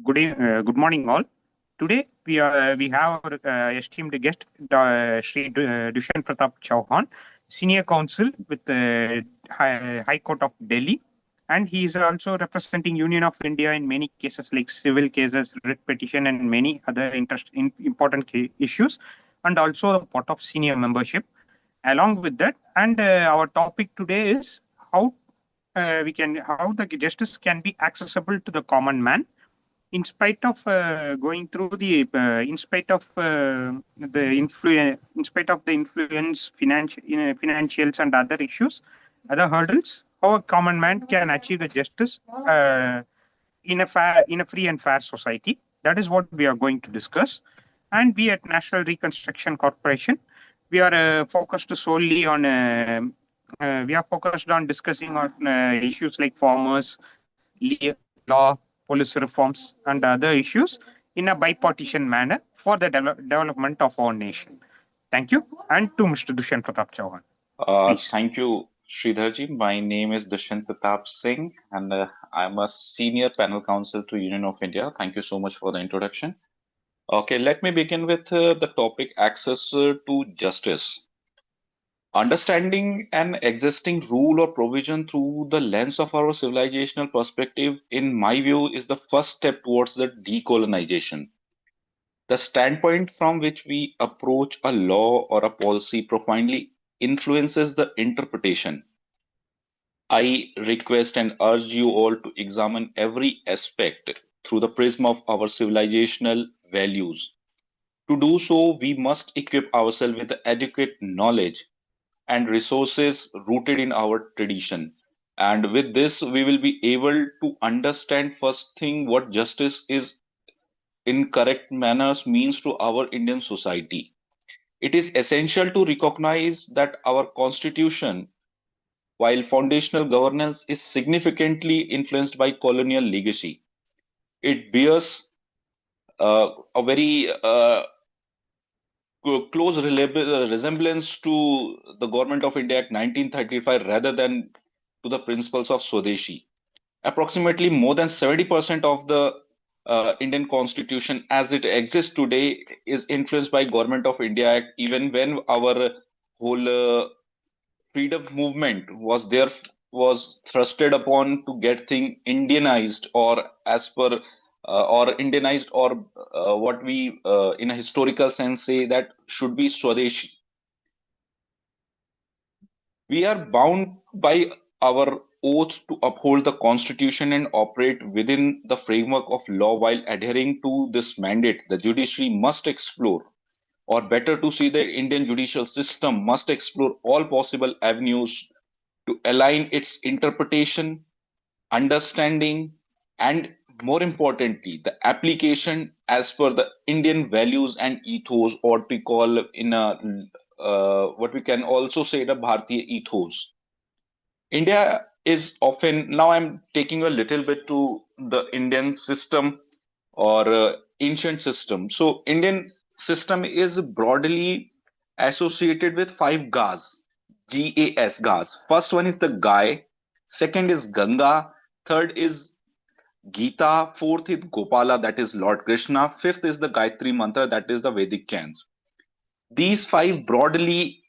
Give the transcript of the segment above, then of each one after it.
Good morning, all. Today we have our esteemed guest, Dushan Pratap Chauhan, Senior Counsel with the High Court of Delhi, and he is also representing Union of India in many cases like civil cases, writ petition, and many other important issues, and also a part of senior membership. Along with that, and our topic today is how how the justice can be accessible to the common man in spite of going through the in spite of the influence in spite of the influence financials and other issues, other hurdles, how a common man can achieve the justice in a free and fair society. That is what we are going to discuss. And we at National Reconstruction Corporation, we are focused solely on we are focused on discussing on issues like farmers, law, police reforms, and other issues in a bipartisan manner for the development of our nation. Thank you. And to Mr. Dushan Pratap Chauhan, please. Thank you, Sridharji. My name is Dushyant Pratap Singh, and I'm a senior panel counsel to Union of India. Thank you so much for the introduction. Okay, let me begin with the topic access to justice. Understanding an existing rule or provision through the lens of our civilizational perspective, in my view, is the first step towards the decolonization. The standpoint from which we approach a law or a policy profoundly influences the interpretation. I request and urge you all to examine every aspect through the prism of our civilizational values. To do so, we must equip ourselves with adequate knowledge and resources rooted in our tradition. And with this, we will be able to understand first thing what justice is in correct manners means to our Indian society. It is essential to recognize that our constitution, while foundational governance is significantly influenced by colonial legacy, it bears a very close resemblance to the Government of India Act 1935 rather than to the principles of Swadeshi. Approximately more than 70% of the Indian constitution as it exists today is influenced by Government of India Act, even when our whole freedom movement was thrusted upon to get thing Indianized or as per or Indianized or what we in a historical sense say that should be Swadeshi. We are bound by our oath to uphold the Constitution and operate within the framework of law while adhering to this mandate. The judiciary must explore, or better to say, the Indian judicial system must explore all possible avenues to align its interpretation, understanding, and more importantly, the application as per the Indian values and ethos, or what we call in a what we can also say the Bharatiya ethos. India is often, now I'm taking a little bit to the Indian system or ancient system. So Indian system is broadly associated with five gas, GAS, gas. First one is the Gai, second is Ganga, third is Gita, fourth is Gopala, that is Lord Krishna, fifth is the Gayatri Mantra, that is the Vedic chants. These five broadly,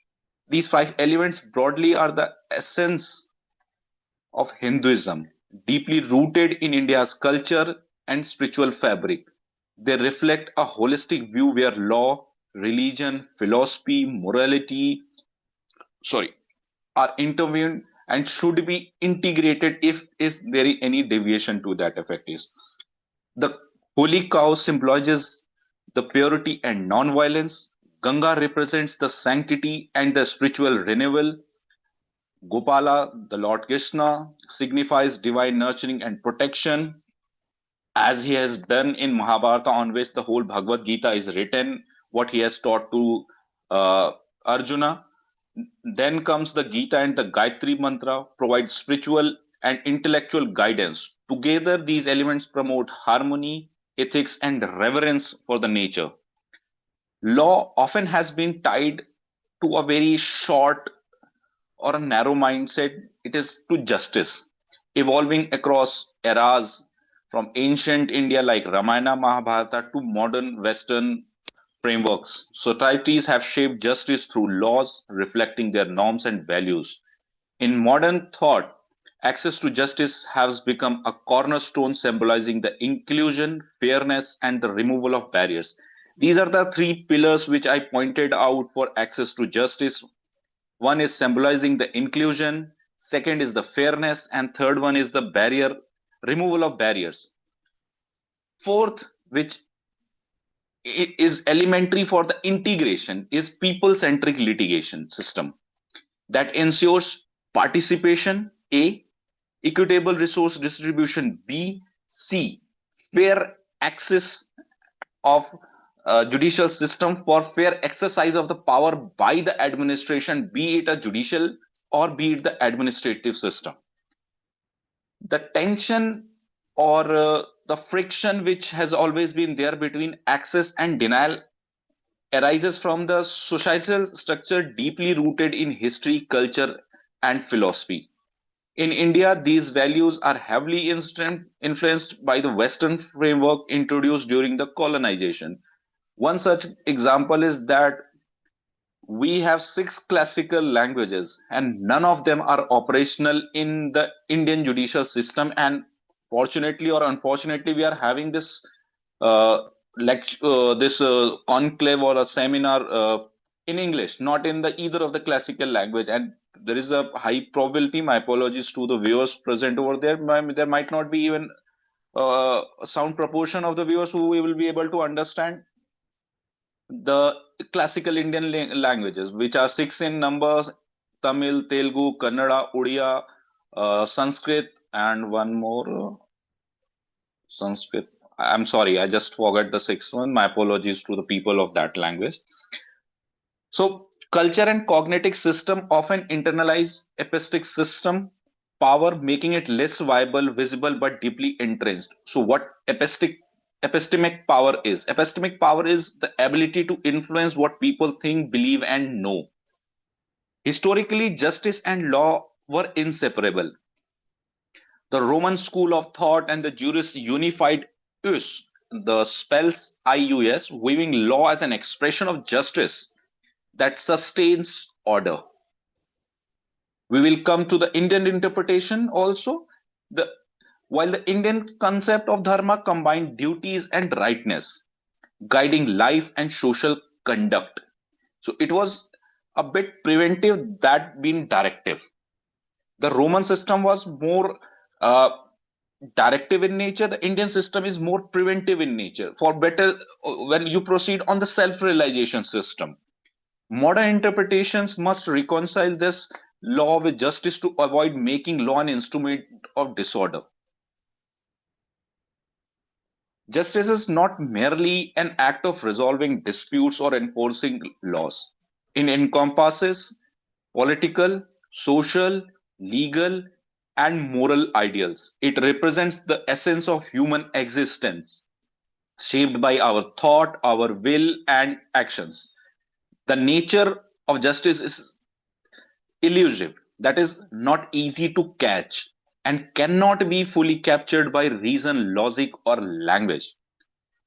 these five elements broadly are the essence of Hinduism, deeply rooted in India's culture and spiritual fabric. They reflect a holistic view where law, religion, philosophy, morality, sorry, are intervened and should be integrated if is there any deviation to that effect is. The holy cow symbolizes the purity and non-violence. Ganga represents the sanctity and the spiritual renewal. Gopala, the Lord Krishna, signifies divine nurturing and protection, as he has done in Mahabharata, on which the whole Bhagavad Gita is written, what he has taught to Arjuna. Then comes the Gita and the Gayatri Mantra, provide spiritual and intellectual guidance. Together, these elements promote harmony, ethics, and reverence for the nature. Law often has been tied to a very short or a narrow mindset. It is to justice, evolving across eras from ancient India like Ramayana, Mahabharata to modern Western frameworks. Societies have shaped justice through laws reflecting their norms and values. In modern thought, access to justice has become a cornerstone symbolizing the inclusion, fairness, and the removal of barriers. These are the three pillars which I pointed out for access to justice. One is symbolizing the inclusion, second is the fairness, and third one is the removal of barriers. Fourth, which is elementary for the integration, is people centric litigation system that ensures participation, A, equitable resource distribution, B, C, fair access of judicial system for fair exercise of the power by the administration, be it a judicial or be it the administrative system. The tension or the friction which has always been there between access and denial arises from the societal structure deeply rooted in history, culture, and philosophy. In India, these values are heavily influenced by the Western framework introduced during the colonization. One such example is that we have six classical languages, and none of them are operational in the Indian judicial system. And fortunately or unfortunately, we are having this conclave or a seminar in English, not in the either of the classical language. And there is a high probability. My apologies to the viewers present over there. There might not be even a sound proportion of the viewers who will be able to understand the classical Indian languages, which are six in numbers: Tamil, Telugu, Kannada, Odia, Sanskrit, and one more Sanskrit. I'm sorry, I just forgot the sixth one. My apologies to the people of that language. So, culture and cognitive system often internalize epistemic system power, making it less viable, visible, but deeply entrenched. So, what epistemic power is? Epistemic power is the ability to influence what people think, believe, and know. Historically, justice and law were inseparable. The Roman school of thought and the jurists unified us, the spells ius, viewing law as an expression of justice that sustains order. We will come to the Indian interpretation also. The While the Indian concept of dharma combined duties and rightness, guiding life and social conduct. So it was a bit preventive that being directive. The Roman system was more uh, directive in nature. The Indian system is more preventive in nature. For better, when you proceed on the self-realization system, modern interpretations must reconcile this law with justice to avoid making law an instrument of disorder. Justice is not merely an act of resolving disputes or enforcing laws. It encompasses political, social, legal, and moral ideals. It represents the essence of human existence, shaped by our thought, our will, and actions. The nature of justice is elusive, that is, not easy to catch, and cannot be fully captured by reason, logic, or language.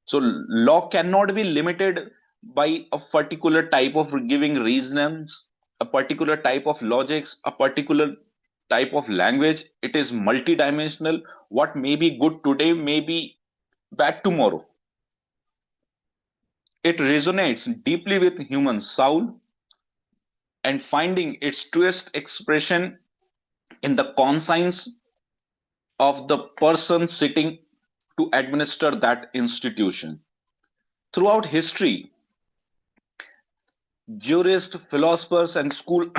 So, law cannot be limited by a particular type of giving reasons, a particular type of logics, a particular type of language. It is multidimensional. What may be good today may be bad tomorrow. It resonates deeply with human soul and finding its truest expression in the conscience of the person sitting to administer that institution. Throughout history, jurists, philosophers, and school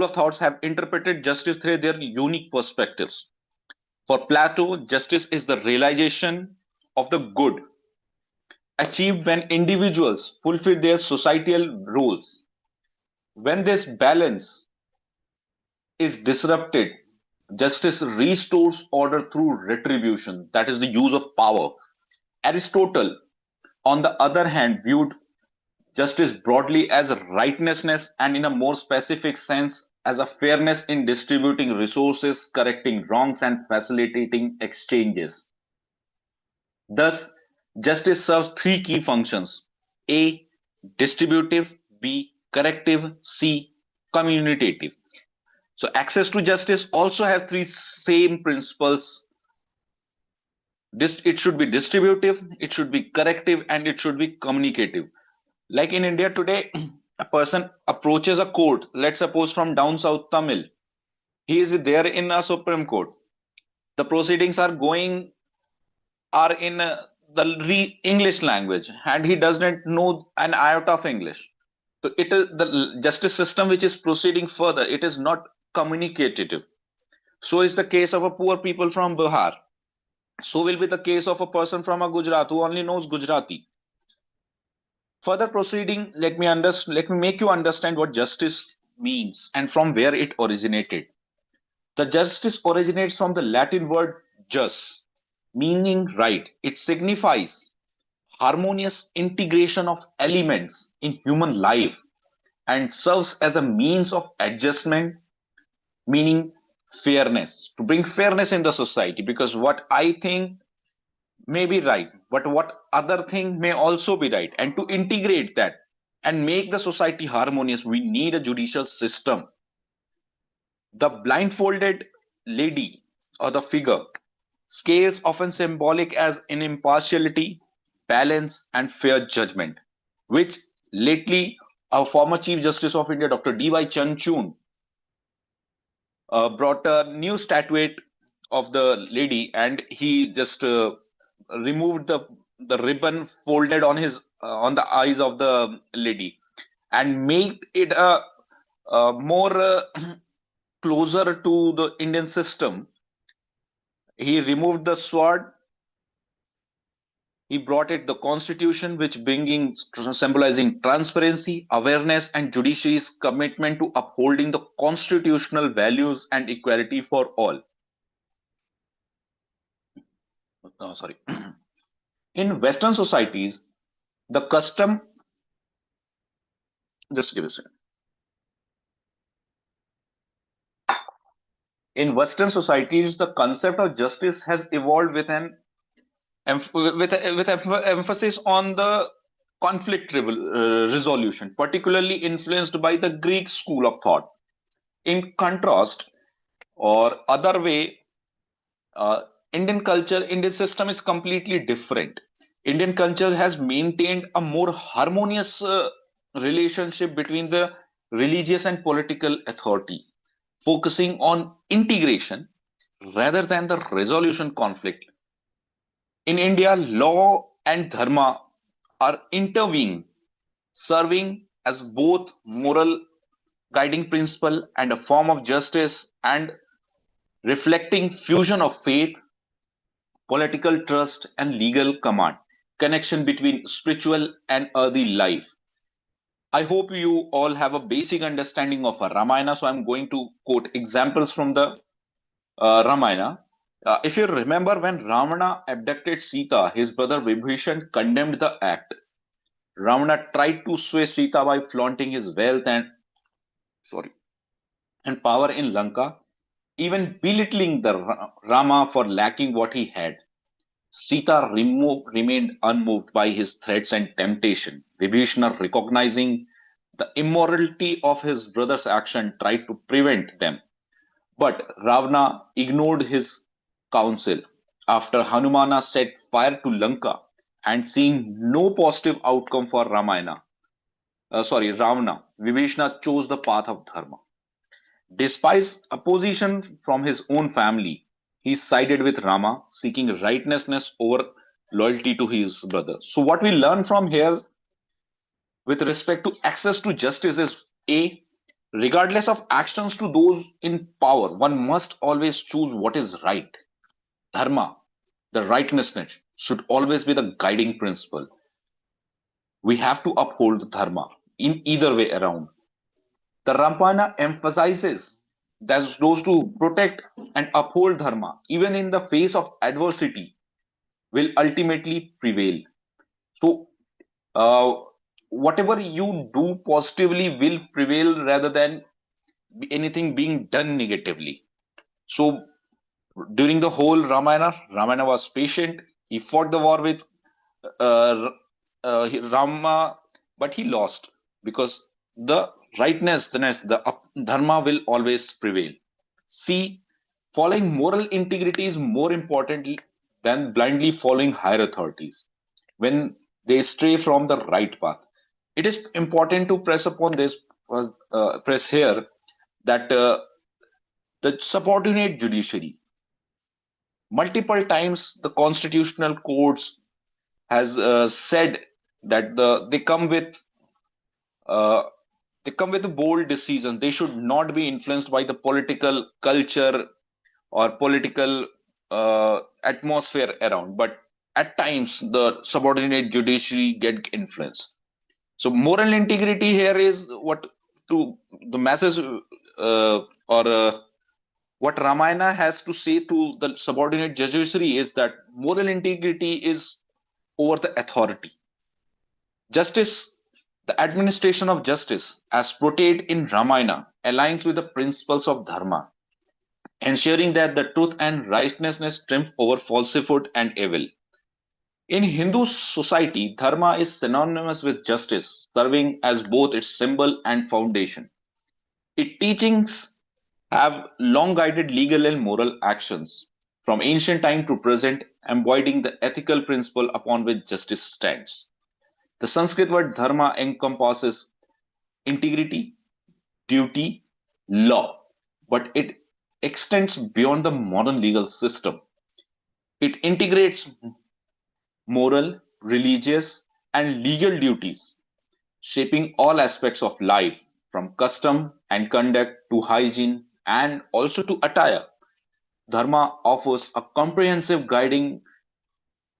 of thoughts have interpreted justice through their unique perspectives. For Plato, justice is the realization of the good achieved when individuals fulfill their societal roles. When this balance is disrupted, justice restores order through retribution, that is the use of power. Aristotle, on the other hand, viewed justice broadly as righteousness and in a more specific sense as a fairness in distributing resources, correcting wrongs, and facilitating exchanges. Thus, justice serves three key functions: A. Distributive, B. Corrective, C. Communicative. So, access to justice also have three same principles. It should be distributive, it should be corrective, and it should be communicative. Like in India today, a person approaches a court, let's suppose from down south Tamil. He is there in a Supreme Court. The proceedings are in English language, and he does not know an iota of English. So it is the justice system which is proceeding further. It is not communicative. So is the case of a poor people from Bihar. So will be the case of a person from a Gujarat who only knows Gujarati. Further proceeding, let me make you understand what justice means and from where it originated. The justice originates from the Latin word jus, meaning right. It signifies harmonious integration of elements in human life and serves as a means of adjustment, meaning fairness, to bring fairness in the society. Because what I think may be right, but what other thing may also be right, and to integrate that and make the society harmonious, we need a judicial system. The blindfolded lady or the figure scales often symbolic as in impartiality, balance, and fair judgment, which lately our former Chief Justice of India, Dr. D.Y. Chanchun, brought a new statuette of the lady, and he just removed the ribbon folded on the eyes of the lady and made it a more closer to the Indian system. He removed the sword. He brought it the constitution, which bringing symbolizing transparency, awareness, and judiciary's commitment to upholding the constitutional values and equality for all. Oh, sorry. In Western societies, the custom, just give a second. In Western societies, the concept of justice has evolved with an emphasis on the resolution, particularly influenced by the Greek school of thought. In contrast, or other way, uh, Indian system is completely different. Indian culture has maintained a more harmonious relationship between the religious and political authority, focusing on integration rather than the resolution conflict. In India, law and dharma are intervening, serving as both moral guiding principle and a form of justice, and reflecting fusion of faith, political trust, and legal command, connection between spiritual and earthly life. I hope you all have a basic understanding of a Ramayana, so I'm going to quote examples from the Ramayana. If you remember, when Ravana abducted Sita, his brother Vibhishan condemned the act. Ravana tried to sway Sita by flaunting his wealth sorry and power in Lanka, even belittling the Rama for lacking what he had. Sita remained unmoved by his threats and temptation. Vibhishana, recognizing the immorality of his brother's action, tried to prevent them. But Ravana ignored his counsel. After Hanumana set fire to Lanka and seeing no positive outcome for Ravana, Vibhishana chose the path of dharma. Despite opposition from his own family, he sided with Rama, seeking righteousness over loyalty to his brother. So, what we learn from here with respect to access to justice is A, regardless of actions to those in power, one must always choose what is right. Dharma, the righteousness, should always be the guiding principle. We have to uphold dharma in either way around. The Ramayana emphasizes that those who protect and uphold dharma, even in the face of adversity, will ultimately prevail. So, uh, whatever you do positively will prevail rather than anything being done negatively. So during the whole Ramayana was patient. He fought the war with uh, Rama, but he lost because the rightness, the dharma will always prevail. See, following moral integrity is more important than blindly following higher authorities when they stray from the right path. It is important to press upon this, press here, that the subordinate judiciary, multiple times the constitutional courts has said that uh, they come with bold decisions. They should not be influenced by the political culture or political atmosphere around. But at times, the subordinate judiciary get influenced. So moral integrity here is what to the masses or what Ramayana has to say to the subordinate judiciary is that moral integrity is over the authority. Justice, the administration of justice, as portrayed in Ramayana, aligns with the principles of Dharma, ensuring that the truth and righteousness triumph over falsehood and evil. In Hindu society, Dharma is synonymous with justice, serving as both its symbol and foundation. Its teachings have long guided legal and moral actions, from ancient time to present, embodying the ethical principle upon which justice stands. The Sanskrit word dharma encompasses integrity, duty, law, but it extends beyond the modern legal system. It integrates moral, religious, and legal duties, shaping all aspects of life, from custom and conduct to hygiene and also to attire. Dharma offers a to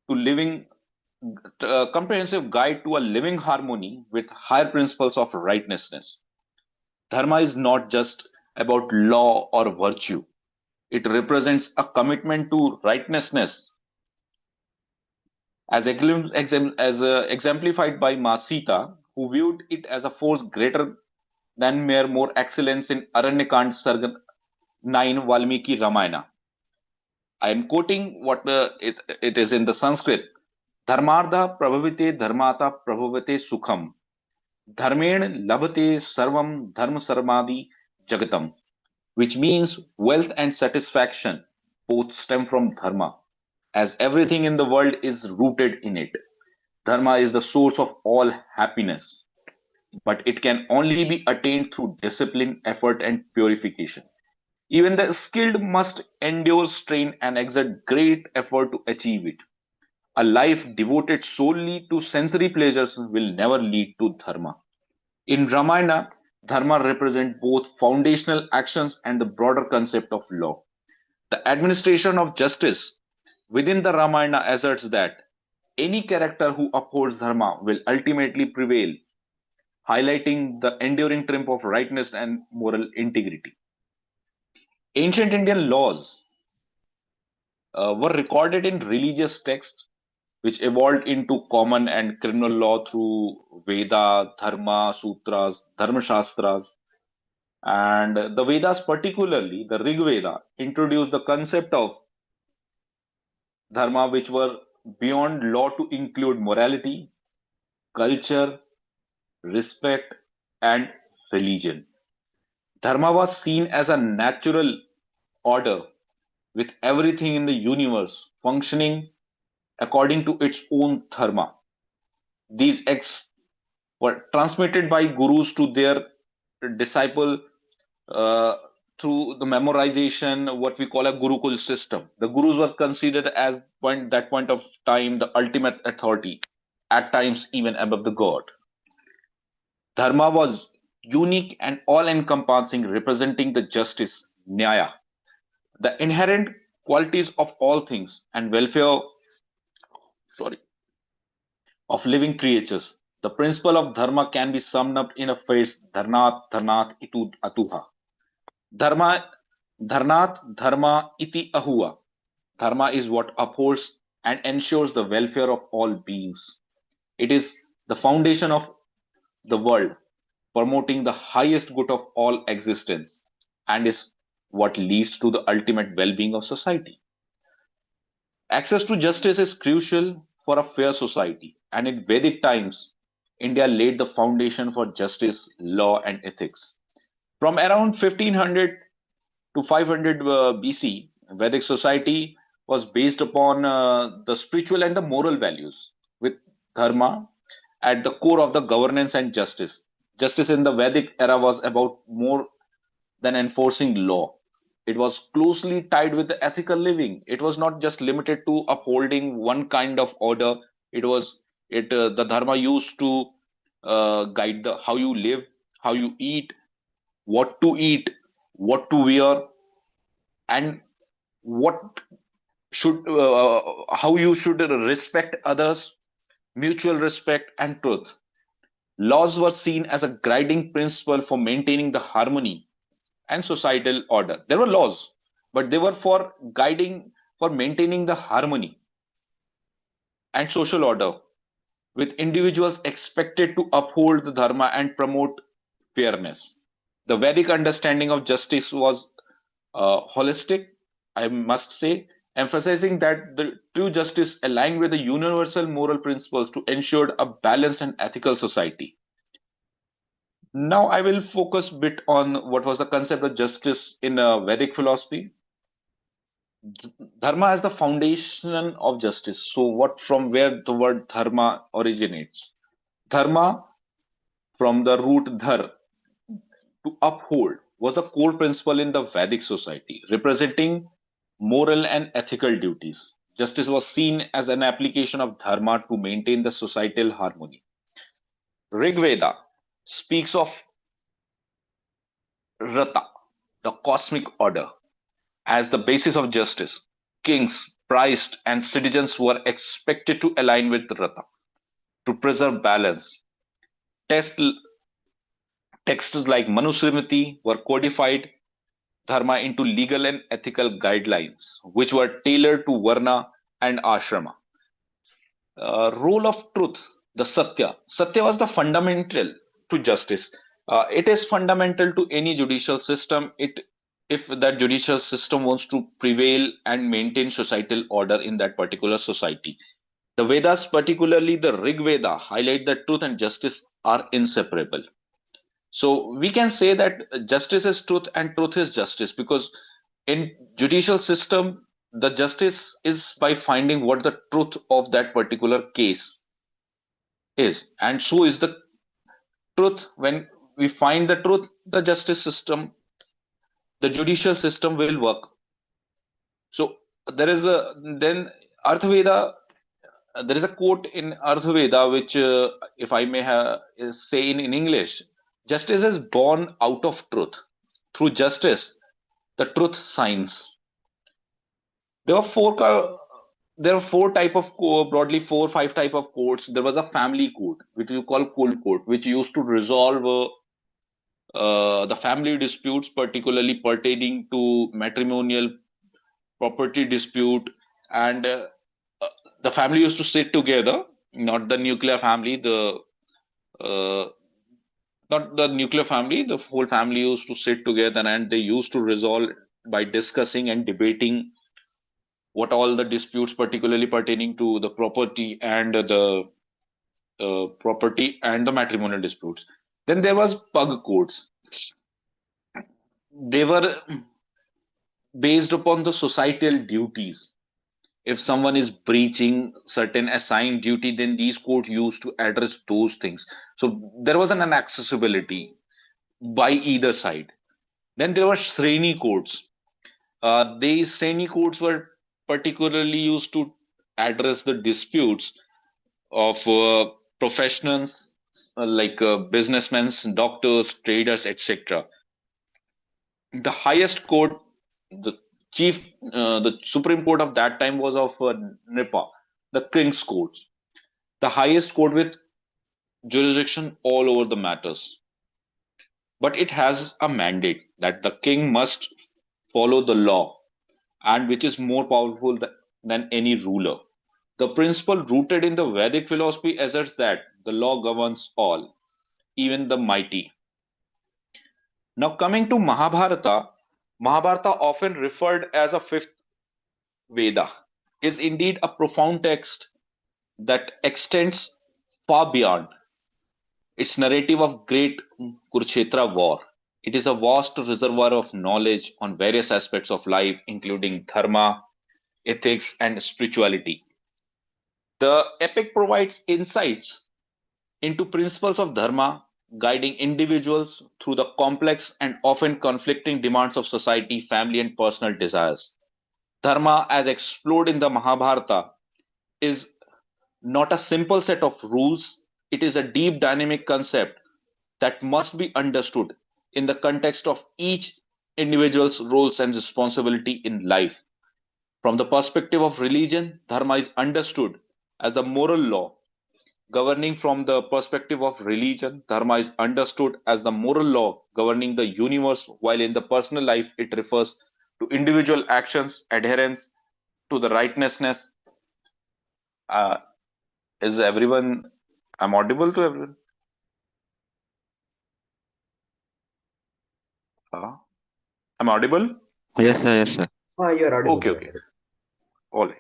living comprehensive guide to a living harmony with higher principles of righteousness. Dharma is not just about law or virtue. It represents a commitment to righteousness, exemplified by Ma Sita, who viewed it as a force greater than mere more excellence in Aranyakand Sarga 9 Valmiki Ramayana. I am quoting what it is in the Sanskrit. Dharmartha prabhavite dharmata prabhavate sukham. Dharmen labhate sarvam dharma sarmadi jagatam, which means wealth and satisfaction both stem from dharma, as everything in the world is rooted in it. Dharma is the source of all happiness, but it can only be attained through discipline, effort, and purification. Even the skilled must endure strain and exert great effort to achieve it. A life devoted solely to sensory pleasures will never lead to dharma. In Ramayana, dharma represents both foundational actions and the broader concept of law. The administration of justice within the Ramayana asserts that any character who upholds dharma will ultimately prevail, highlighting the enduring triumph of rightness and moral integrity. Ancient Indian laws were recorded in religious texts which evolved into common and criminal law through Veda, Dharma, Sutras, Dharma Shastras. And the Vedas, particularly the Rig Veda, introduced the concept of dharma, which were beyond law to include morality, culture, respect, and religion. Dharma was seen as a natural order with everything in the universe functioning according to its own dharma. These texts were transmitted by gurus to their disciple uh, through the memorization, what we call a gurukul system. The gurus were considered as that point of time the ultimate authority, at times even above the god. Dharma was unique and all-encompassing, representing the justice, nyaya, the inherent qualities of all things and welfare, sorry, of living creatures. The principle of dharma can be summed up in a phrase: dharnat dharnat itu atuha. Dharma dharnat dharma iti ahua. Dharma is what upholds and ensures the welfare of all beings. It is the foundation of the world, promoting the highest good of all existence. and is what leads to the ultimate well-being of society. Access to justice is crucial for a fair society, and in Vedic times, India laid the foundation for justice, law, and ethics. From around 1500 to 500 BC, Vedic society was based upon the spiritual and the moral values, with dharma at the core of the governance and justice. Justice in the Vedic era was about more than enforcing law. It was closely tied with the ethical living. It was not just limited to upholding one kind of order. It was it the dharma used to guide the how you live, how you eat, what to wear, and what should how you should respect others, mutual respect, and truth. Laws were seen as a guiding principle for maintaining the harmony and societal order. There were laws, but they were for guiding, for maintaining the harmony and social order, with individuals expected to uphold the dharma and promote fairness. The Vedic understanding of justice was holistic, I must say, emphasizing that the true justice aligned with the universal moral principles to ensure a balanced and ethical society. Now, I will focus a bit on what was the concept of justice in Vedic philosophy. Dharma as the foundation of justice. So, what from where the word dharma originates? Dharma from the root dhar, to uphold, was the core principle in the Vedic society, representing moral and ethical duties. Justice was seen as an application of dharma to maintain the societal harmony. Rig Veda speaks of rata, the cosmic order, as the basis of justice. Kings, priests, and citizens were expected to align with rata to preserve balance. Text, Texts like Manusmriti were codified dharma into legal and ethical guidelines, which were tailored to varna and ashrama. Role of truth, the satya. Satya was the fundamental to justice. It is fundamental to any judicial system. If that judicial system wants to prevail and maintain societal order in that particular society. The Vedas, particularly the Rig Veda, highlight that truth and justice are inseparable. So we can say that justice is truth and truth is justice, because in judicial system the justice is by finding what the truth of that particular case is, and so is the truth. When we find the truth, the justice system, the judicial system will work. So there is a then Arthveda. There is a quote in Arthveda which, if I may say in English, justice is born out of truth. Through justice, the truth shines. There were there were four type of broadly four five type of courts. There was a family court, which you call Kul court, which used to resolve the family disputes, particularly pertaining to matrimonial property dispute, and the family used to sit together, not the nuclear family, uh, not the nuclear family, the whole family used to sit together and they used to resolve by discussing and debating what all the disputes, particularly pertaining to the property and the matrimonial disputes. Then there was pug courts. They were based upon the societal duties. If someone is breaching certain assigned duty, then these courts used to address those things. So there was an accessibility by either side. Then there were Sreni courts. These Sreni courts were particularly used to address the disputes of professionals, like businessmen, doctors, traders, etc. The highest court, the the Supreme Court of that time was of Nipa, the King's Courts, the highest court with jurisdiction all over the matters. But it has a mandate that the king must follow the law, and which is more powerful than any ruler. The principle rooted in the Vedic philosophy asserts that the law governs all, even the mighty. Now, coming to Mahabharata, Mahabharata, often referred as a fifth Veda, is indeed a profound text that extends far beyond its narrative of great Kurukshetra war. It is a vast reservoir of knowledge on various aspects of life, including dharma, ethics, and spirituality. The epic provides insights into principles of dharma, guiding individuals through the complex and often conflicting demands of society, family, and personal desires. Dharma, as explored in the Mahabharata, is not a simple set of rules, it is a deep dynamic concept that must be understood in the context of each individual's roles and responsibility in life. From the perspective of religion, dharma is understood as the moral law governing. From the perspective of religion, dharma is understood as the moral law governing the universe, while in the personal life, it refers to individual actions, adherence to the righteousness. Uh, is everyone, I'm audible to everyone? Uh, I'm audible? Yes, sir. Yes, sir. You are audible. Okay, You are okay. audible. All right.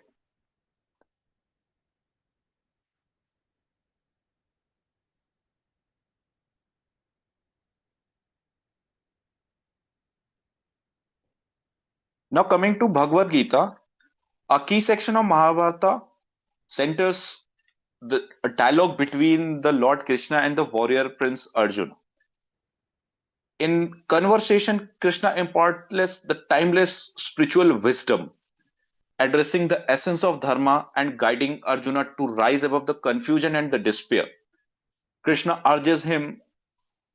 Now, coming to Bhagavad Gita, a key section of Mahabharata centers a dialogue between the Lord Krishna and the warrior Prince Arjuna. In conversation, Krishna imparts the timeless spiritual wisdom, addressing the essence of dharma and guiding Arjuna to rise above the confusion and the despair. Krishna urges him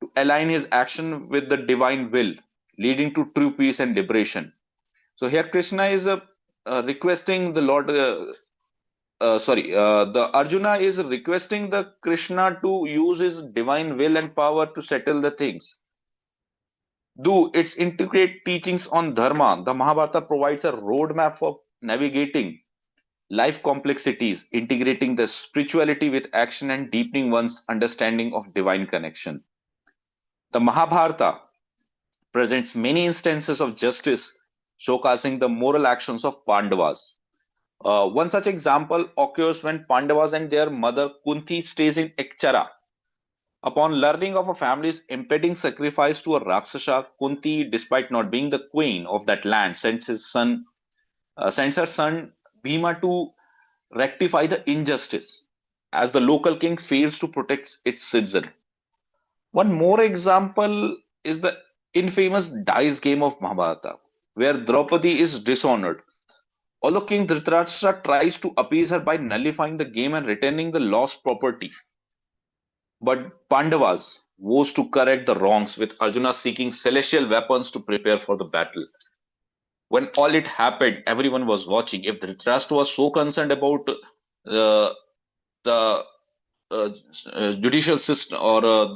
to align his action with the divine will, leading to true peace and liberation. So here Krishna is requesting the Lord. The Arjuna is requesting the Krishna to use his divine will and power to settle the things. Though its intricate teachings on dharma, the Mahabharata provides a roadmap for navigating life complexities, integrating the spirituality with action and deepening one's understanding of divine connection. The Mahabharata presents many instances of justice, showcasing the moral actions of Pandavas. One such example occurs when Pandavas and their mother Kunti stays in Ekchara. Upon learning of a family's impending sacrifice to a Rakshasa, Kunti, despite not being the queen of that land, sends her son Bhima to rectify the injustice, as the local king fails to protect its citizen. One more example is the infamous dice game of Mahabharata, where Draupadi is dishonored. Although King Dhritarashtra tries to appease her by nullifying the game and returning the lost property, but Pandavas vows to correct the wrongs, with Arjuna seeking celestial weapons to prepare for the battle. When all it happened, everyone was watching. If Dhritarashtra was so concerned about uh, the judicial system, or of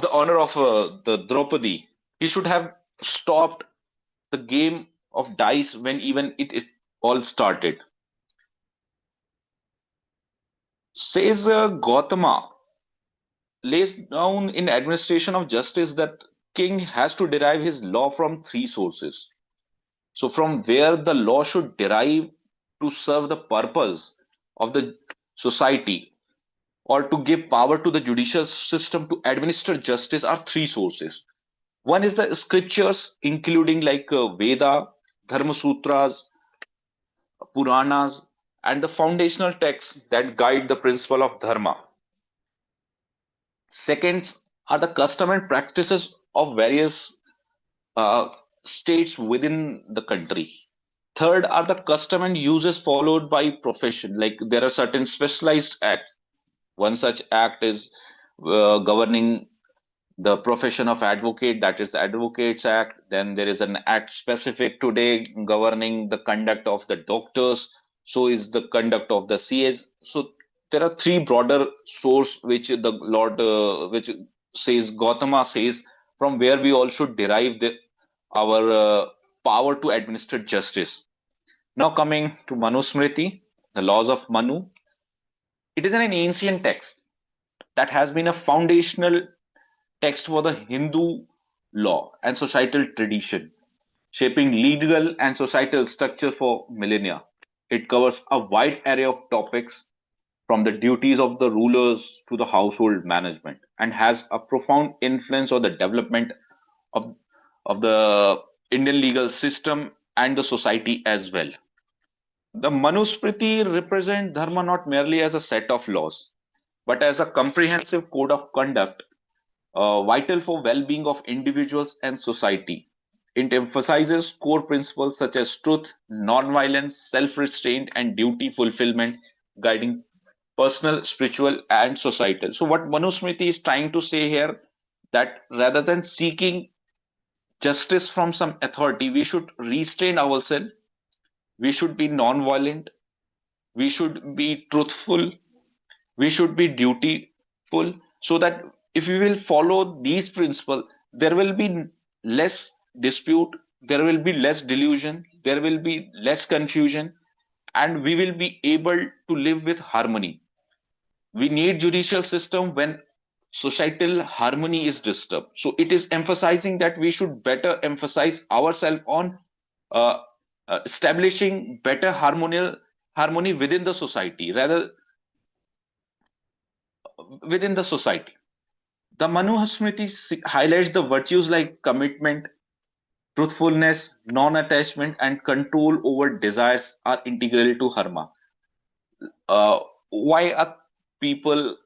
the honor of the Draupadi, he should have stopped the game of dice when even it all started. Says Gautama lays down in administration of justice that king has to derive his law from three sources. So from where the law should derive to serve the purpose of the society, or to give power to the judicial system to administer justice, are three sources. One is the scriptures, including like Veda, Dharma Sutras, Puranas, and the foundational texts that guide the principle of dharma. Seconds are the custom and practices of various uh, states within the country. Third are the custom and uses followed by profession. Like there are certain specialized acts. One such act is governing the profession of advocate, that is the Advocates Act. Then there is an act specific today governing the conduct of the doctors. So is the conduct of the CAs. So there are three broader source which the Lord, which says Gautama says, from where we all should derive our power to administer justice. Now coming to Manusmriti, the laws of Manu, it is an ancient text that has been a foundational text for the Hindu law, and societal tradition, shaping legal and societal structure for millennia. It covers a wide array of topics from the duties of the rulers to the household management and has a profound influence on the development of, of the Indian legal system and the society as well. The Manusmriti represent dharma not merely as a set of laws, but as a comprehensive code of conduct vital for well-being of individuals and society. It emphasizes core principles such as truth, non-violence, self-restraint, and duty fulfillment, guiding personal, spiritual, and societal. So, what Manusmriti is trying to say here that rather than seeking justice from some authority, we should restrain ourselves. We should be non-violent. We should be truthful. We should be dutiful, so that if we will follow these principles, there will be less dispute, there will be less delusion, there will be less confusion, and we will be able to live with harmony. We need judicial system when societal harmony is disturbed. So it is emphasizing that we should better emphasize ourselves on uh, establishing better harmony within the society, rather within the society. The Manusmriti highlights the virtues like commitment, truthfulness, non attachment, and control over desires are integral to Dharma. Why a people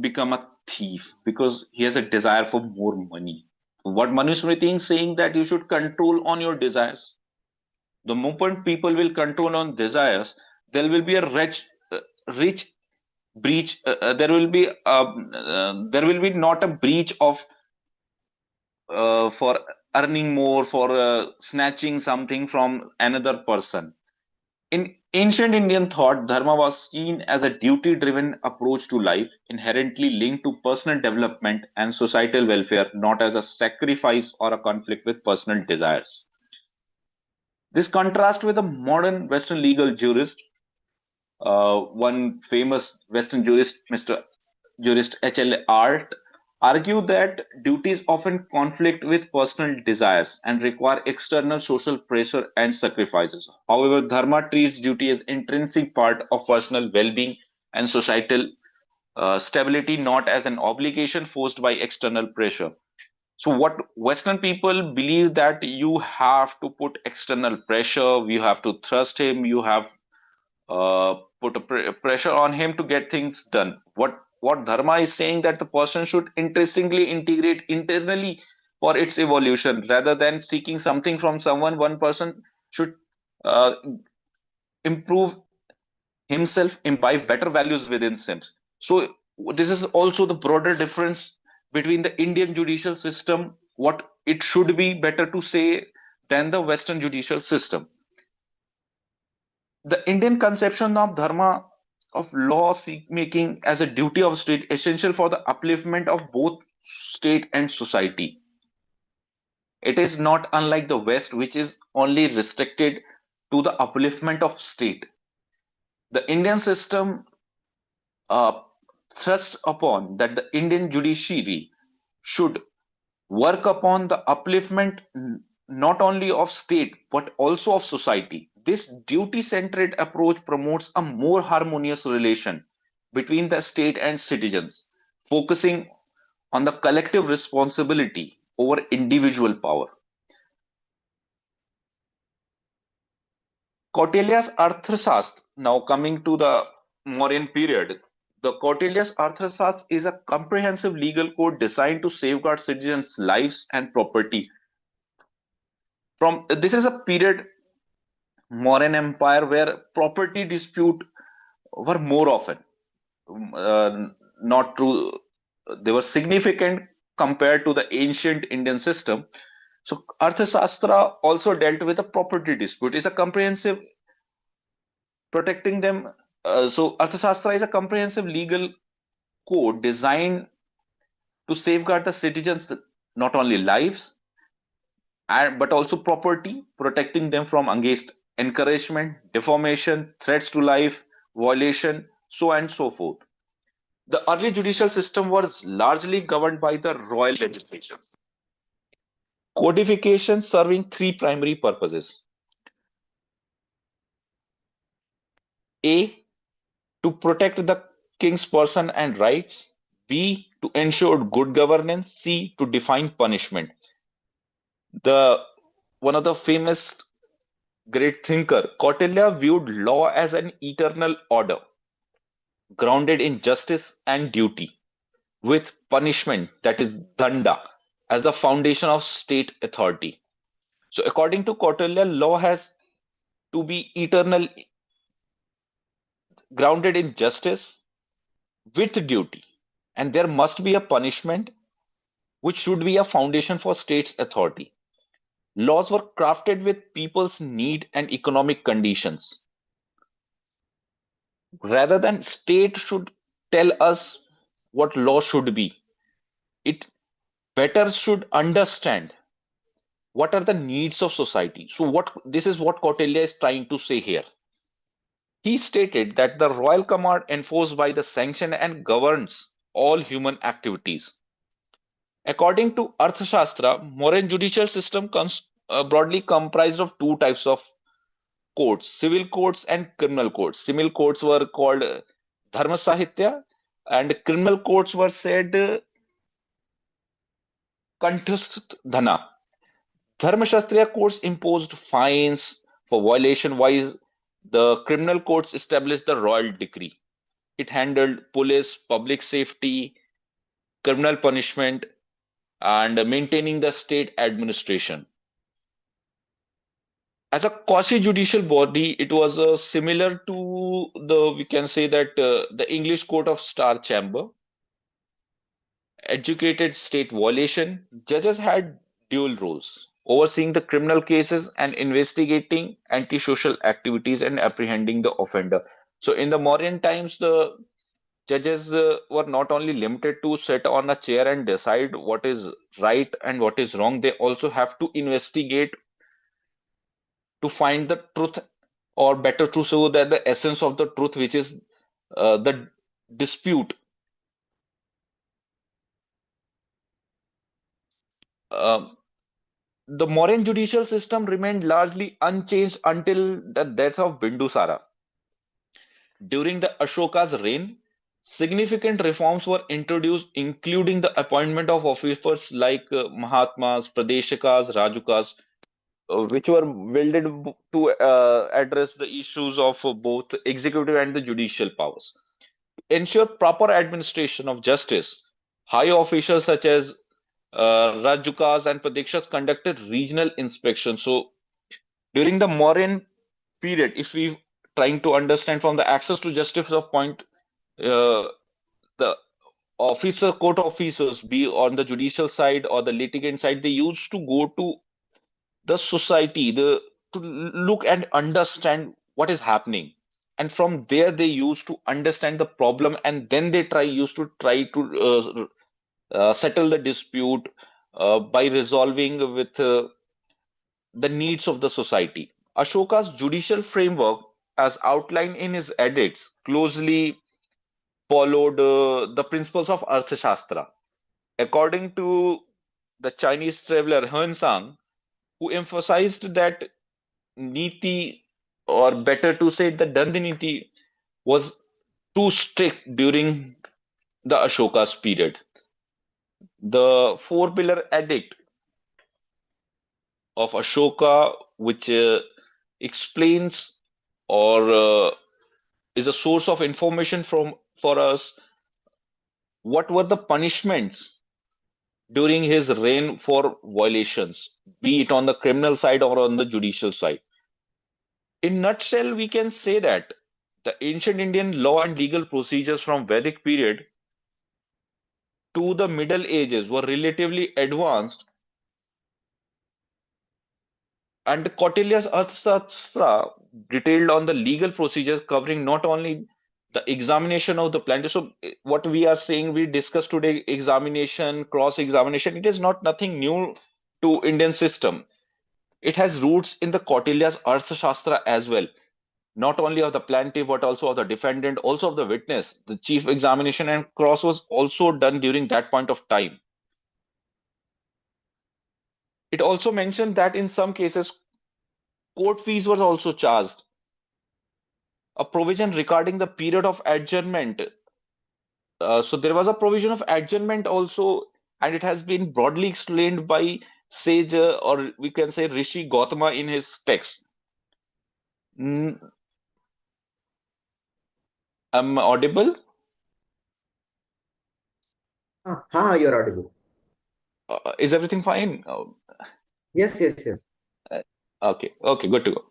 become a thief? Because he has a desire for more money. What Manusmriti is saying that you should control on your desires. The moment people will control on desires, there will be a rich breach. There will be not a breach of for earning more, for snatching something from another person. In ancient Indian thought, dharma was seen as a duty driven approach to life, inherently linked to personal development and societal welfare, not as a sacrifice or a conflict with personal desires. This contrasts with a modern Western legal jurist. One famous Western jurist, Mr. Jurist H.L. Art, argue that duties often conflict with personal desires and require external social pressure and sacrifices. However, Dharma treats duty as intrinsic part of personal well-being and societal stability, not as an obligation forced by external pressure. So, what Western people believe that you have to put external pressure, you have to thrust him, you have put a pressure on him to get things done. What dharma is saying that the person should intrinsically integrate internally for its evolution, rather than seeking something from someone. One person should uh, improve himself, imbibe better values within him. So this is also the broader difference between the Indian judicial system, what it should be better to say, than the Western judicial system. The Indian conception of dharma, of law making as a duty of state, essential for the upliftment of both state and society. It is not unlike the West, which is only restricted to the upliftment of state. The Indian system uh, thrusts upon that the Indian judiciary should work upon the upliftment not only of state but also of society. This duty centered approach promotes a more harmonious relation between the state and citizens, focusing on the collective responsibility over individual power. Kautilya's Arthashastra, now coming to the Mauryan period, the Kautilya's Arthashastra is a comprehensive legal code designed to safeguard citizens' lives and property. From this is a period, Mauryan Empire, where property dispute were more often. Not true. They were significant compared to the ancient Indian system. So Arthashastra also dealt with a property dispute. It's a comprehensive protecting them. So Arthashastra is a comprehensive legal code designed to safeguard the citizens' not only lives and but also property, protecting them from against encouragement, deformation, threats to life, violation, so on and so forth. The early judicial system was largely governed by the royal legislation. Codification serving three primary purposes. A, to protect the king's person and rights. B, to ensure good governance. C, to define punishment. The one of the famous great thinker, Kautilya viewed law as an eternal order, grounded in justice and duty, with punishment, that is danda, as the foundation of state authority. So according to Kautilya, law has to be eternal, grounded in justice with duty, and there must be a punishment which should be a foundation for state's authority. Laws were crafted with people's need and economic conditions. Rather than state should tell us what law should be, it better should understand what are the needs of society. So what this is what Kautilya is trying to say here. He stated that the royal command enforced by the sanction and governs all human activities. According to Arthashastra, modern judicial system broadly comprised of two types of courts, civil courts and criminal courts. Civil courts were called Dharma Sahitya, and criminal courts were said Kanthasth Dhana. Dharmashastriya courts imposed fines for violation, while the criminal courts established the royal decree. It handled police, public safety, criminal punishment, and maintaining the state administration. As a quasi-judicial body, it was similar to the, we can say that the English Court of Star Chamber. Educated state violation, judges had dual roles, overseeing the criminal cases and investigating antisocial activities and apprehending the offender. So in the modern times, the judges were not only limited to sit on a chair and decide what is right and what is wrong, they also have to investigate to find the truth, or better to show that the essence of the truth, which is the dispute. Um, the Mauryan judicial system remained largely unchanged until the death of Bindusara. During the Ashoka's reign, significant reforms were introduced, including the appointment of officers like Mahatmas, Pradeshikas, Rajukas, which were wielded to address the issues of both executive and the judicial powers. Ensure proper administration of justice, high officials such as Rajukas and Pradeshas conducted regional inspections. So during the Mauryan period, if we trying to understand from the access to justice of point, the court officers, be on the judicial side or the litigant side, they used to go to the society, to look and understand what is happening, and from there they used to understand the problem, and then they try to settle the dispute by resolving with the needs of the society. Ashoka's judicial framework, as outlined in his edicts, closely followed the principles of Arthashastra. According to the Chinese traveler He Sang, who emphasized that Niti, or better to say the Dandi Niti, was too strict during the Ashoka's period. The four pillar edict of Ashoka, which explains or is a source of information for us what were the punishments during his reign for violations, be it on the criminal side or on the judicial side. In nutshell, we can say that the ancient Indian law and legal procedures from Vedic period to the Middle Ages were relatively advanced, and Kautilya's Arthashastra detailed on the legal procedures covering not only the examination of the plaintiff. So what we are saying, we discussed today, examination, cross examination, it is not nothing new to Indian system. It has roots in the Kautilya's Arthashastra as well, not only of the plaintiff but also of the defendant, also of the witness. The chief examination and cross was also done during that point of time. It also mentioned that in some cases, court fees were also charged. A provision regarding the period of adjournment. So there was a provision of adjournment also, and it has been broadly explained by sage or we can say Rishi Gautama in his text. Mm, I'm audible. You're audible. Is everything fine? Yes, yes, yes. Uh, okay, okay, good to go.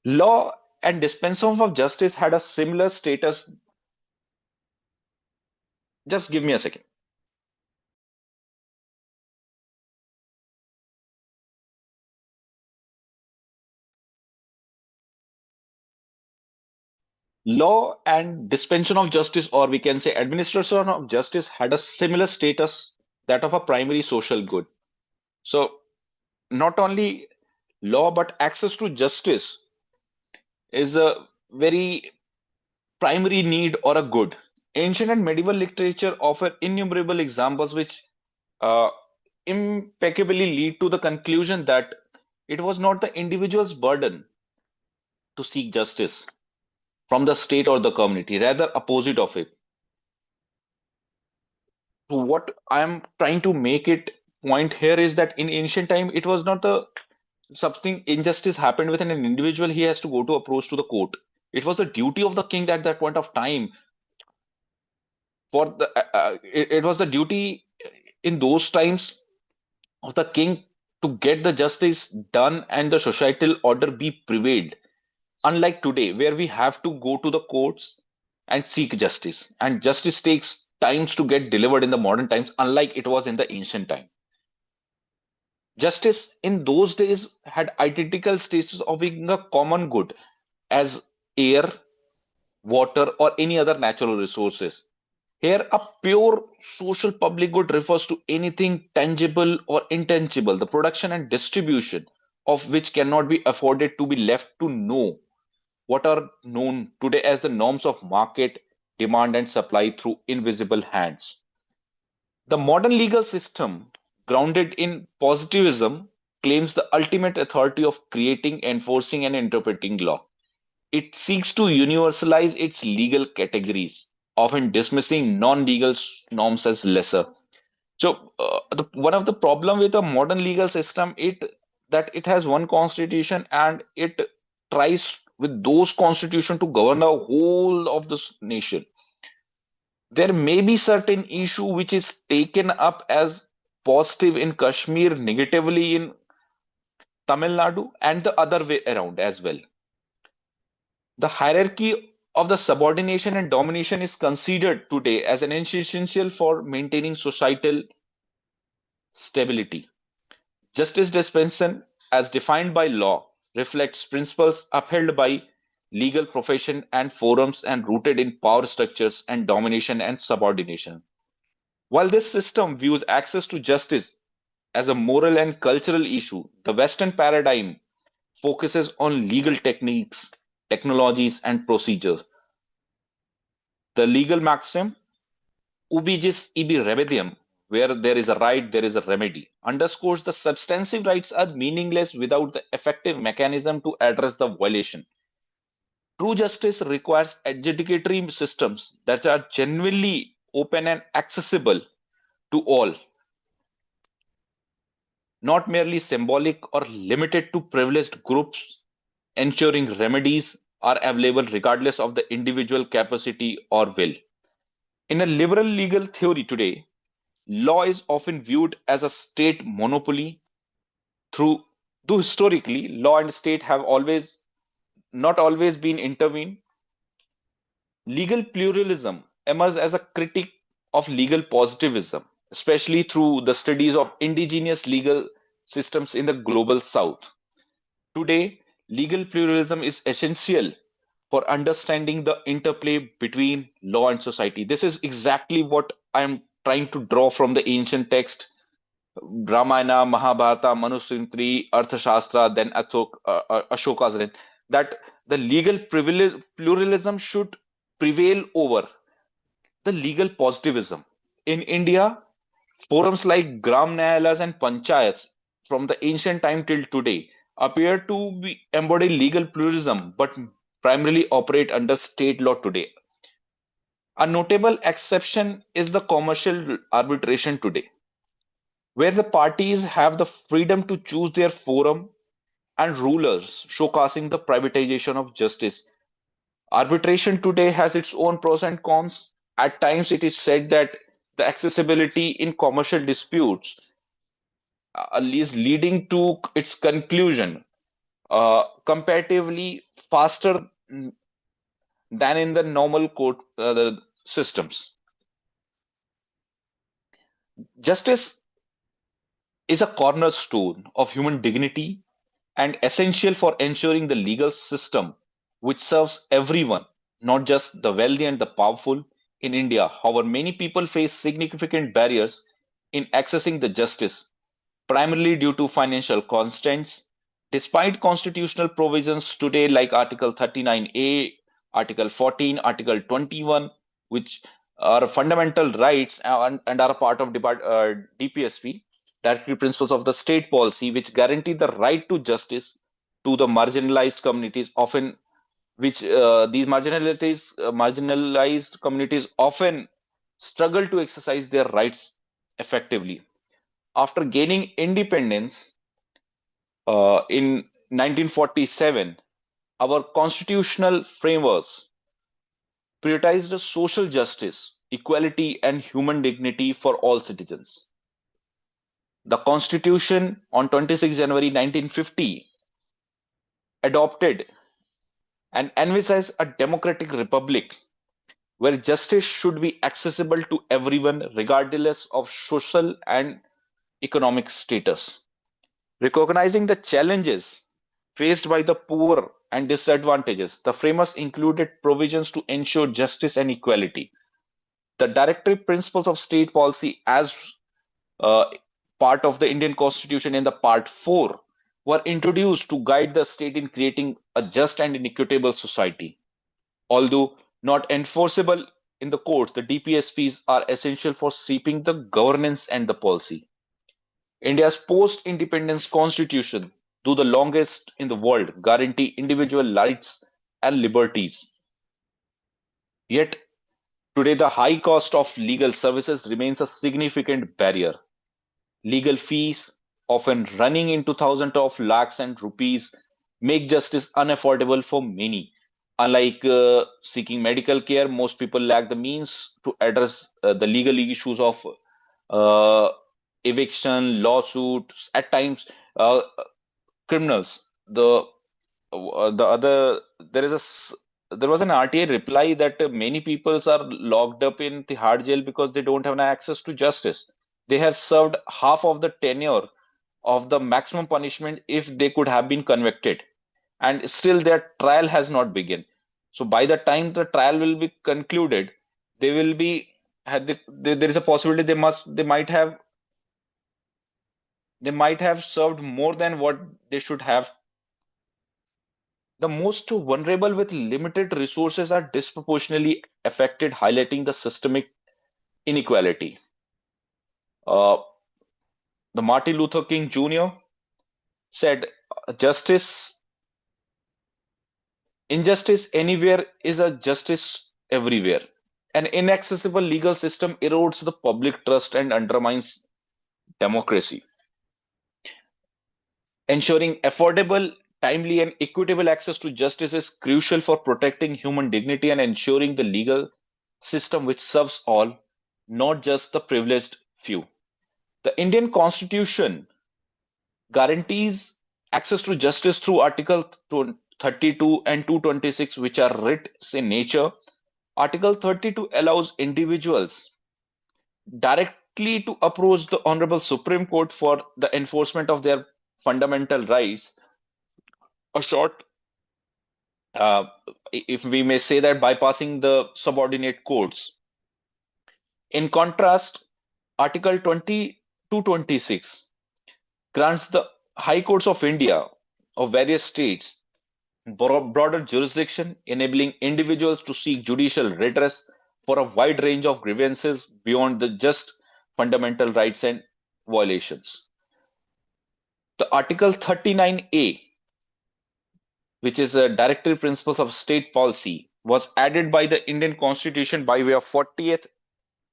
Law and dispensation of justice had a similar status. Just give me a second. Law and dispensation of justice, or we can say administration of justice, had a similar status that of a primary social good. So not only law but access to justice is a very primary need or a good. Ancient and medieval literature offer innumerable examples which uh, impeccably lead to the conclusion that it was not the individual's burden to seek justice from the state or the community, rather opposite of it. So what I am trying to make it point here is that in ancient time it was not the something injustice happened within an individual, he has to go to approach to the court. It was the duty of the king at that point of time for the it was the duty in those times of the king to get the justice done and the societal order be prevailed, unlike today where we have to go to the courts and seek justice, and justice takes times to get delivered in the modern times unlike it was in the ancient time. Justice in those days had identical status of being a common good as air, water, or any other natural resources. Here, a pure social public good refers to anything tangible or intangible, the production and distribution of which cannot be afforded to be left to know what are known today as the norms of market, demand, and supply through invisible hands. The modern legal system, grounded in positivism, claims the ultimate authority of creating, enforcing, and interpreting law. It seeks to universalize its legal categories, often dismissing non-legal norms as lesser. So, one of the problem with the modern legal system, it has one constitution and it tries with those constitution to govern the whole of this nation. There may be certain issue which is taken up as positive in Kashmir, negatively in Tamil Nadu, and the other way around as well. The hierarchy of the subordination and domination is considered today as an essential for maintaining societal stability. Justice dispensation, as defined by law, reflects principles upheld by legal profession and forums and rooted in power structures and domination and subordination. While this system views access to justice as a moral and cultural issue, the Western paradigm focuses on legal techniques, technologies, and procedures. The legal maxim, ubi jus ibi remedium, where there is a right, there is a remedy, underscores the substantive rights are meaningless without the effective mechanism to address the violation. True justice requires adjudicatory systems that are genuinely open and accessible to all, not merely symbolic or limited to privileged groups, ensuring remedies are available regardless of the individual capacity or will. In a liberal legal theory today, law is often viewed as a state monopoly through though historically law and state have always not always been intervened. Legal pluralism emerged as a critique of legal positivism, especially through the studies of indigenous legal systems in the global south. Today, legal pluralism is essential for understanding the interplay between law and society. This is exactly what I'm trying to draw from the ancient text, Ramayana, Mahabharata, Manusmriti, Arthashastra, then Ashoka's reign, that the legal pluralism should prevail over the legal positivism. In India, forums like Gram Nyayalas and Panchayats from the ancient time till today appear to embody legal pluralism but primarily operate under state law today. A notable exception is the commercial arbitration today, where the parties have the freedom to choose their forum and rulers, showcasing the privatization of justice. Arbitration today has its own pros and cons. At times, it is said that the accessibility in commercial disputes is leading to its conclusion comparatively faster than in the normal court the systems. Justice is a cornerstone of human dignity and essential for ensuring the legal system which serves everyone, not just the wealthy and the powerful. In India, however, many people face significant barriers in accessing the justice, primarily due to financial constraints. Despite constitutional provisions today like Article 39A, Article 14, Article 21, which are fundamental rights and are a part of DPSP, Directory Principles of the State Policy, which guarantee the right to justice to the marginalized communities, often which these marginalized communities often struggle to exercise their rights effectively. After gaining independence in 1947, our constitutional frameworks prioritized social justice, equality, and human dignity for all citizens. The Constitution on 26 January 1950 adopted and envisaged a democratic republic where justice should be accessible to everyone regardless of social and economic status. Recognizing the challenges faced by the poor and disadvantages, the framers included provisions to ensure justice and equality. The directive principles of state policy, as uh, part of the Indian Constitution in the Part 4, were introduced to guide the state in creating a just and an equitable society. Although not enforceable in the courts, the DPSPs are essential for shaping the governance and the policy. India's post-independence constitution, though the longest in the world, guarantee individual rights and liberties. Yet today the high cost of legal services remains a significant barrier. Legal fees, often running into thousands of lakhs and rupees, make justice unaffordable for many. Unlike seeking medical care, most people lack the means to address the legal issues of uh, eviction, lawsuits, at times criminals. The other there is there was an RTI reply that many peoples are locked up in the hard jail because they don't have access to justice. They have served half of the tenure of the maximum punishment if they could have been convicted, and still their trial has not begun. So by the time the trial will be concluded, they will be there is a possibility they might have served more than what they should have. The most vulnerable with limited resources are disproportionately affected, highlighting the systemic inequality. Uh, the Martin Luther King Jr. said, "Justice, injustice anywhere is a justice everywhere. An inaccessible legal system erodes the public trust and undermines democracy. Ensuring affordable, timely, and equitable access to justice is crucial for protecting human dignity and ensuring the legal system which serves all, not just the privileged few." The Indian Constitution guarantees access to justice through Article 32 and 226, which are writs in nature. Article 32 allows individuals directly to approach the Honorable Supreme Court for the enforcement of their fundamental rights. A short, uh, if we may say that, bypassing the subordinate courts. In contrast, Article 20 to 26 grants the High Courts of India of various states broader jurisdiction, enabling individuals to seek judicial redress for a wide range of grievances beyond the just fundamental rights and violations. The Article 39A, which is a directive principles of state policy, was added by the Indian Constitution by way of 40th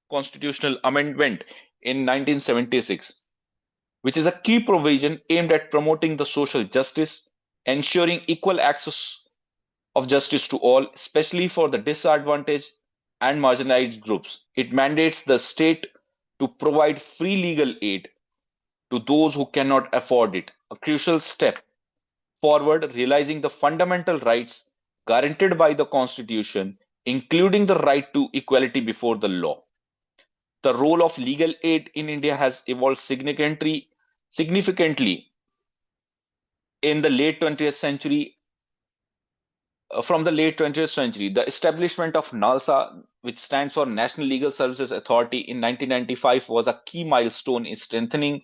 constitutional amendment in 1976, which is a key provision aimed at promoting the social justice, ensuring equal access of justice to all, especially for the disadvantaged and marginalized groups. It mandates the state to provide free legal aid to those who cannot afford it, a crucial step forward realizing the fundamental rights guaranteed by the Constitution, including the right to equality before the law. The role of legal aid in India has evolved significantly in the late 20th century. From the late 20th century, the establishment of NALSA, which stands for National Legal Services Authority, in 1995 was a key milestone in strengthening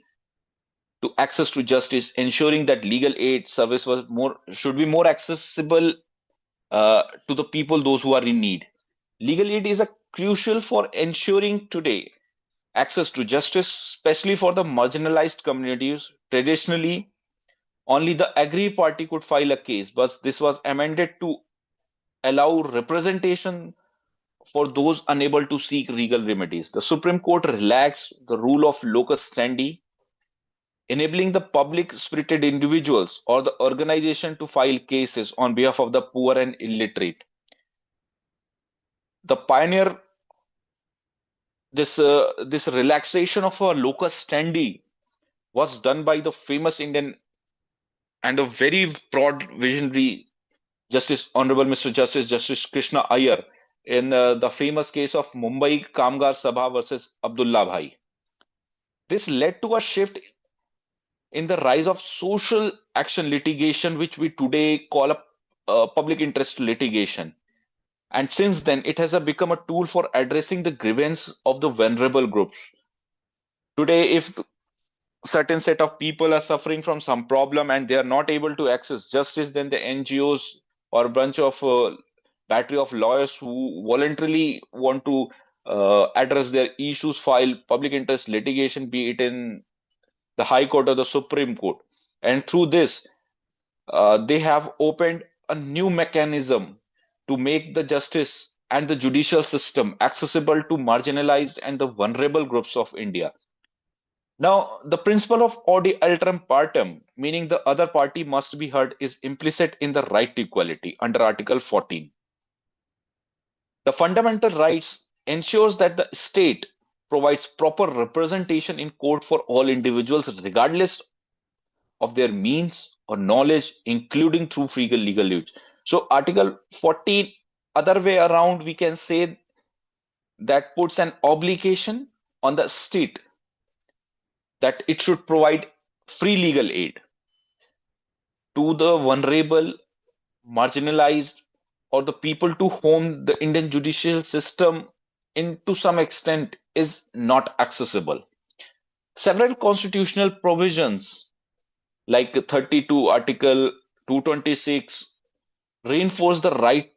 to access to justice, ensuring that legal aid service should be more accessible to the people, those who are in need. Legal aid is a crucial for ensuring today access to justice, especially for the marginalized communities. Traditionally, only the aggrieved party could file a case, but this was amended to allow representation for those unable to seek legal remedies. The Supreme Court relaxed the rule of locus standi, enabling the public spirited individuals or the organization to file cases on behalf of the poor and illiterate. The pioneer this relaxation of a locus standi was done by the famous Indian and a very broad visionary Justice Honorable Mr. Justice Krishna Iyer in the famous case of Mumbai Kamgar Sabha versus Abdullah Bhai. This led to a shift in the rise of social action litigation, which we today call a public interest litigation. And since then, it has become a tool for addressing the grievance of the vulnerable groups. Today, if certain set of people are suffering from some problem and they are not able to access justice, then the NGOs or a bunch of battery of lawyers who voluntarily want to address their issues file public interest litigation, be it in the High Court or the Supreme Court. And through this, they have opened a new mechanism to make the justice and the judicial system accessible to marginalized and the vulnerable groups of India. Now, the principle of odi alteram partem, meaning the other party must be heard, is implicit in the right to equality under Article 14. The fundamental rights ensures that the state provides proper representation in court for all individuals, regardless of their means or knowledge, including through free legal aid. So, Article 14, other way around, we can say that puts an obligation on the state that it should provide free legal aid to the vulnerable, marginalized, or the people to whom the Indian judicial system, to some extent, is not accessible. Several constitutional provisions, like 32 Article 226, reinforce the right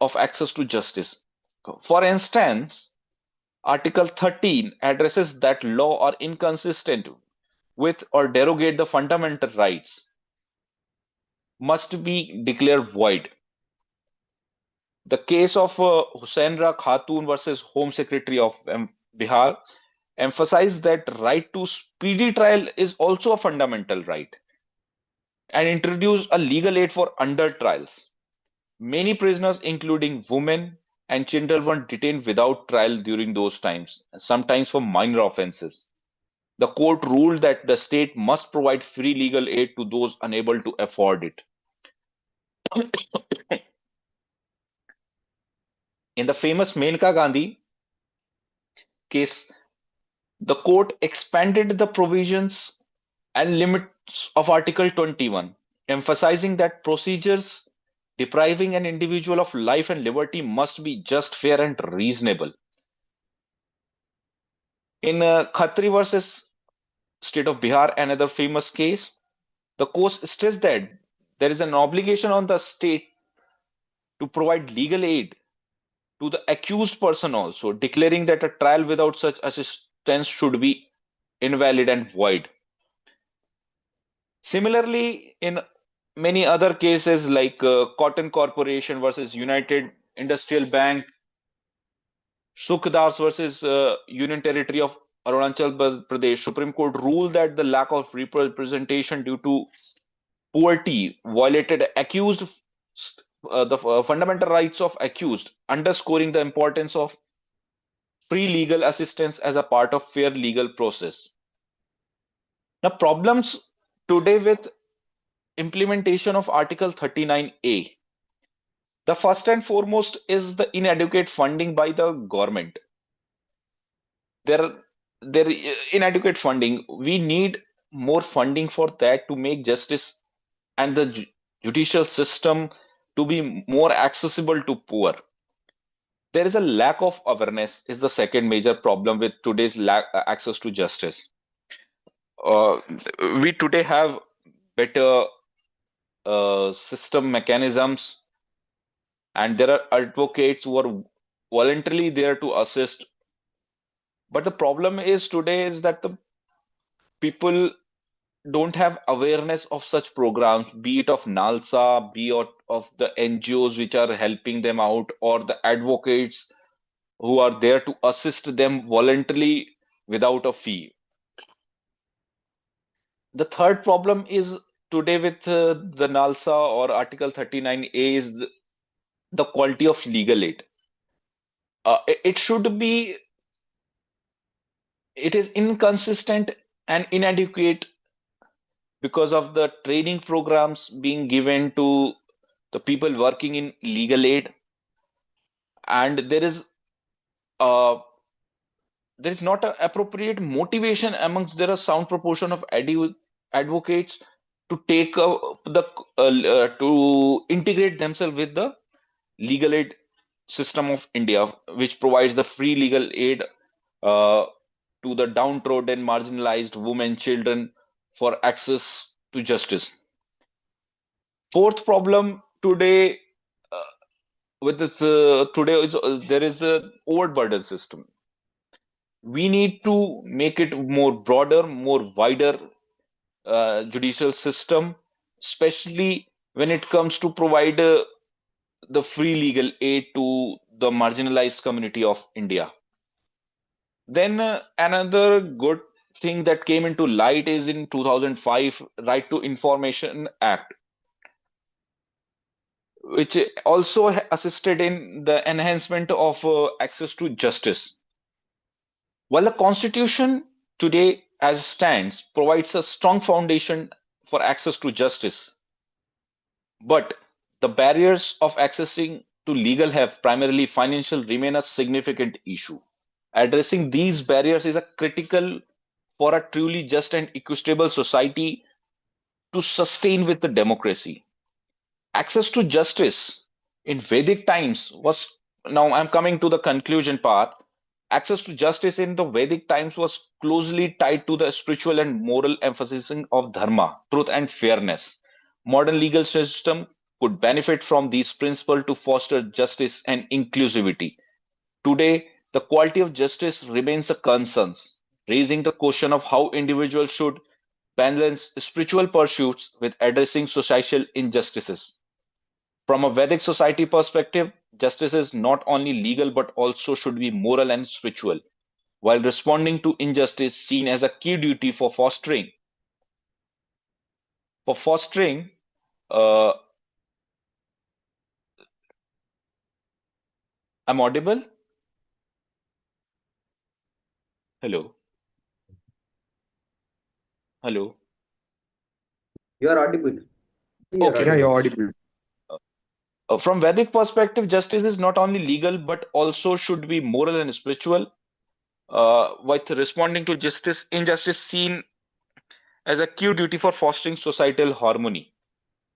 of access to justice. For instance, Article 13 addresses that law are inconsistent with or derogate the fundamental rights must be declared void. The case of Husainra Khatun versus Home Secretary of Bihar emphasized that right to speedy trial is also a fundamental right and introduced a legal aid for under trials. Many prisoners, including women and children, were detained without trial during those times, sometimes for minor offenses. The court ruled that the state must provide free legal aid to those unable to afford it. In the famous Menka Gandhi case, the court expanded the provisions and limits of Article 21, emphasizing that procedures depriving an individual of life and liberty must be just, fair, and reasonable. In Khatri versus State of Bihar, another famous case, the court stressed that there is an obligation on the state to provide legal aid to the accused person also, declaring that a trial without such assistance should be invalid and void. Similarly, in many other cases like Cotton Corporation versus United Industrial Bank, Sukhdas versus Union Territory of Arunachal Pradesh, Supreme Court ruled that the lack of representation due to poverty violated the fundamental rights of accused, underscoring the importance of free legal assistance as a part of fair legal process. Now, problems today with implementation of Article 39A. The first and foremost is the inadequate funding by the government. There, there inadequate funding. We need more funding for that to make justice and the judicial system to be more accessible to poor. There is a lack of awareness is the second major problem with today's access to justice. Uh, we today have better system mechanisms, and there are advocates who are voluntarily there to assist. But the problem is today is that the people don't have awareness of such programs, be it of NALSA, be it of the NGOs which are helping them out, or the advocates who are there to assist them voluntarily without a fee. The third problem is today with the NALSA or Article 39A is the quality of legal aid. It should be, it is inconsistent and inadequate because of the training programs being given to the people working in legal aid, and uh, there is not an appropriate motivation amongst there a sound proportion of advocates to take to integrate themselves with the legal aid system of India, which provides the free legal aid uh, to the downtrodden, marginalized women, children for access to justice. Fourth problem today with this today is there is a overburden system. We need to make it more broader, more wider judicial system, especially when it comes to provide the free legal aid to the marginalized community of India. Then another good thing that came into light is in 2005 Right to Information Act, which also assisted in the enhancement of access to justice. While the Constitution today, as it stands, provides a strong foundation for access to justice, but the barriers of accessing to legal help, primarily financial, remain a significant issue. Addressing these barriers is a critical for a truly just and equitable society to sustain with the democracy. Access to justice in Vedic times was, now I'm coming to the conclusion part. Access to justice in the Vedic times was closely tied to the spiritual and moral emphasis of dharma, truth and fairness. Modern legal system could benefit from these principles to foster justice and inclusivity. Today, the quality of justice remains a concern, raising the question of how individuals should balance spiritual pursuits with addressing societal injustices. From a Vedic society perspective, justice is not only legal but also should be moral and spiritual, while responding to injustice seen as a key duty for fostering. For fostering, uh, I'm audible? Hello, hello. You are audible. You are Okay. Yeah, you're audible. audible. From Vedic perspective, justice is not only legal but also should be moral and spiritual. With responding to justice, injustice seen as a key duty for fostering societal harmony.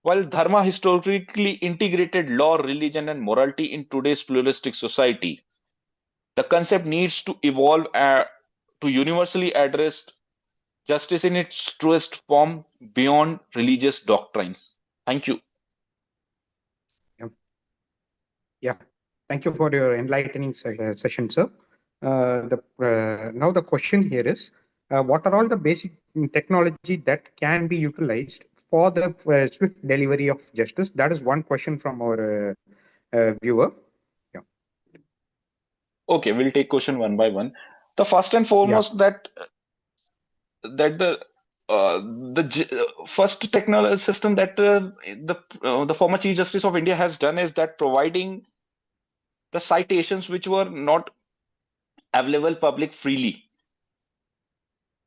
While Dharma historically integrated law, religion, and morality in today's pluralistic society, the concept needs to evolve to universally address justice in its truest form beyond religious doctrines. Thank you. Yeah. Yeah. Thank you for your enlightening session, sir. Now the question here is, what are all the basic technology that can be utilized for the swift delivery of justice? That is one question from our viewer. Yeah. Okay, we'll take question one by one. The first and Yeah. foremost that first technology system that the former Chief Justice of India has done is that providing the citations which were not available public freely.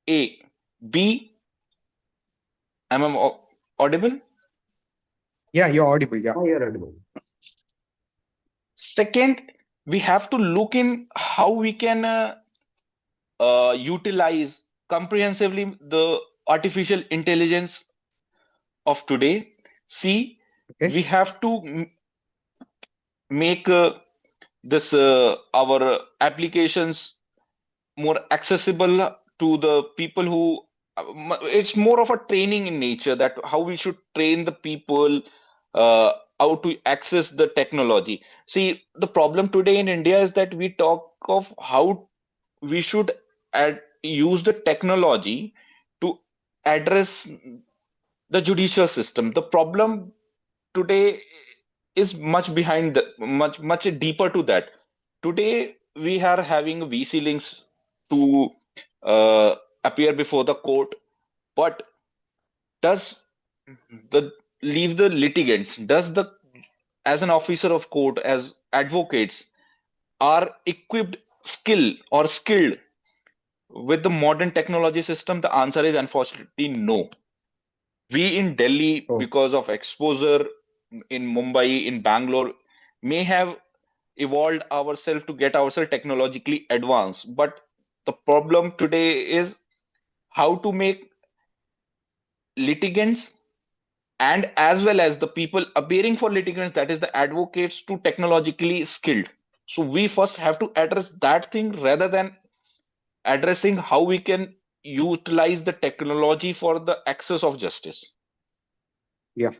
A, B, am I audible? Yeah, you're audible. Yeah. Oh, you're audible. Second, we have to look in how we can utilize comprehensively the artificial intelligence of today. C, Okay. we have to make this our applications more accessible to the people who it's more of a training in nature, that how we should train the people how to access the technology. See, the problem today in India is that we talk of how we should use the technology to address the judicial system. The problem today is much behind much deeper to that. Today we are having VC links to uh, appear before the court, but does the leave the litigants, does the as an officer of court, as advocates, are equipped skilled with the modern technology system? The answer is unfortunately no. We in Delhi, Oh, because of exposure in Mumbai, in Bangalore, may have evolved ourselves to get ourselves technologically advanced. But the problem today is how to make litigants and as well as the people appearing for litigants, that is the advocates, to technologically skilled. So we first have to address that thing rather than addressing how we can utilize the technology for the access of justice. yeah.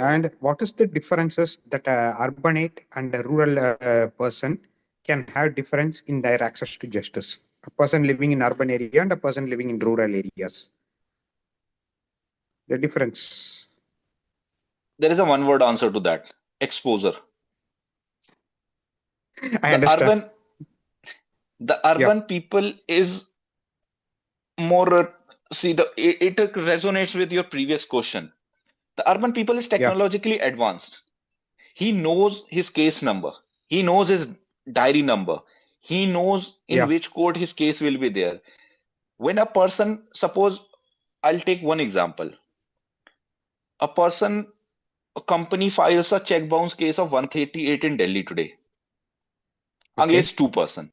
And what is the differences that a urbanate and a rural person can have difference in their access to justice? A person living in urban area and a person living in rural areas. The difference. There is a one word answer to that: exposure. I The understand. the Yeah. urban people is more see it resonates with your previous question. The urban people is Yeah. technologically advanced. He knows his case number, he knows his diary number, he knows in Yeah. which court his case will be there. When a person, suppose I'll take one example, a person, a company files a check bounce case of 138 in Delhi today Okay. against two-person.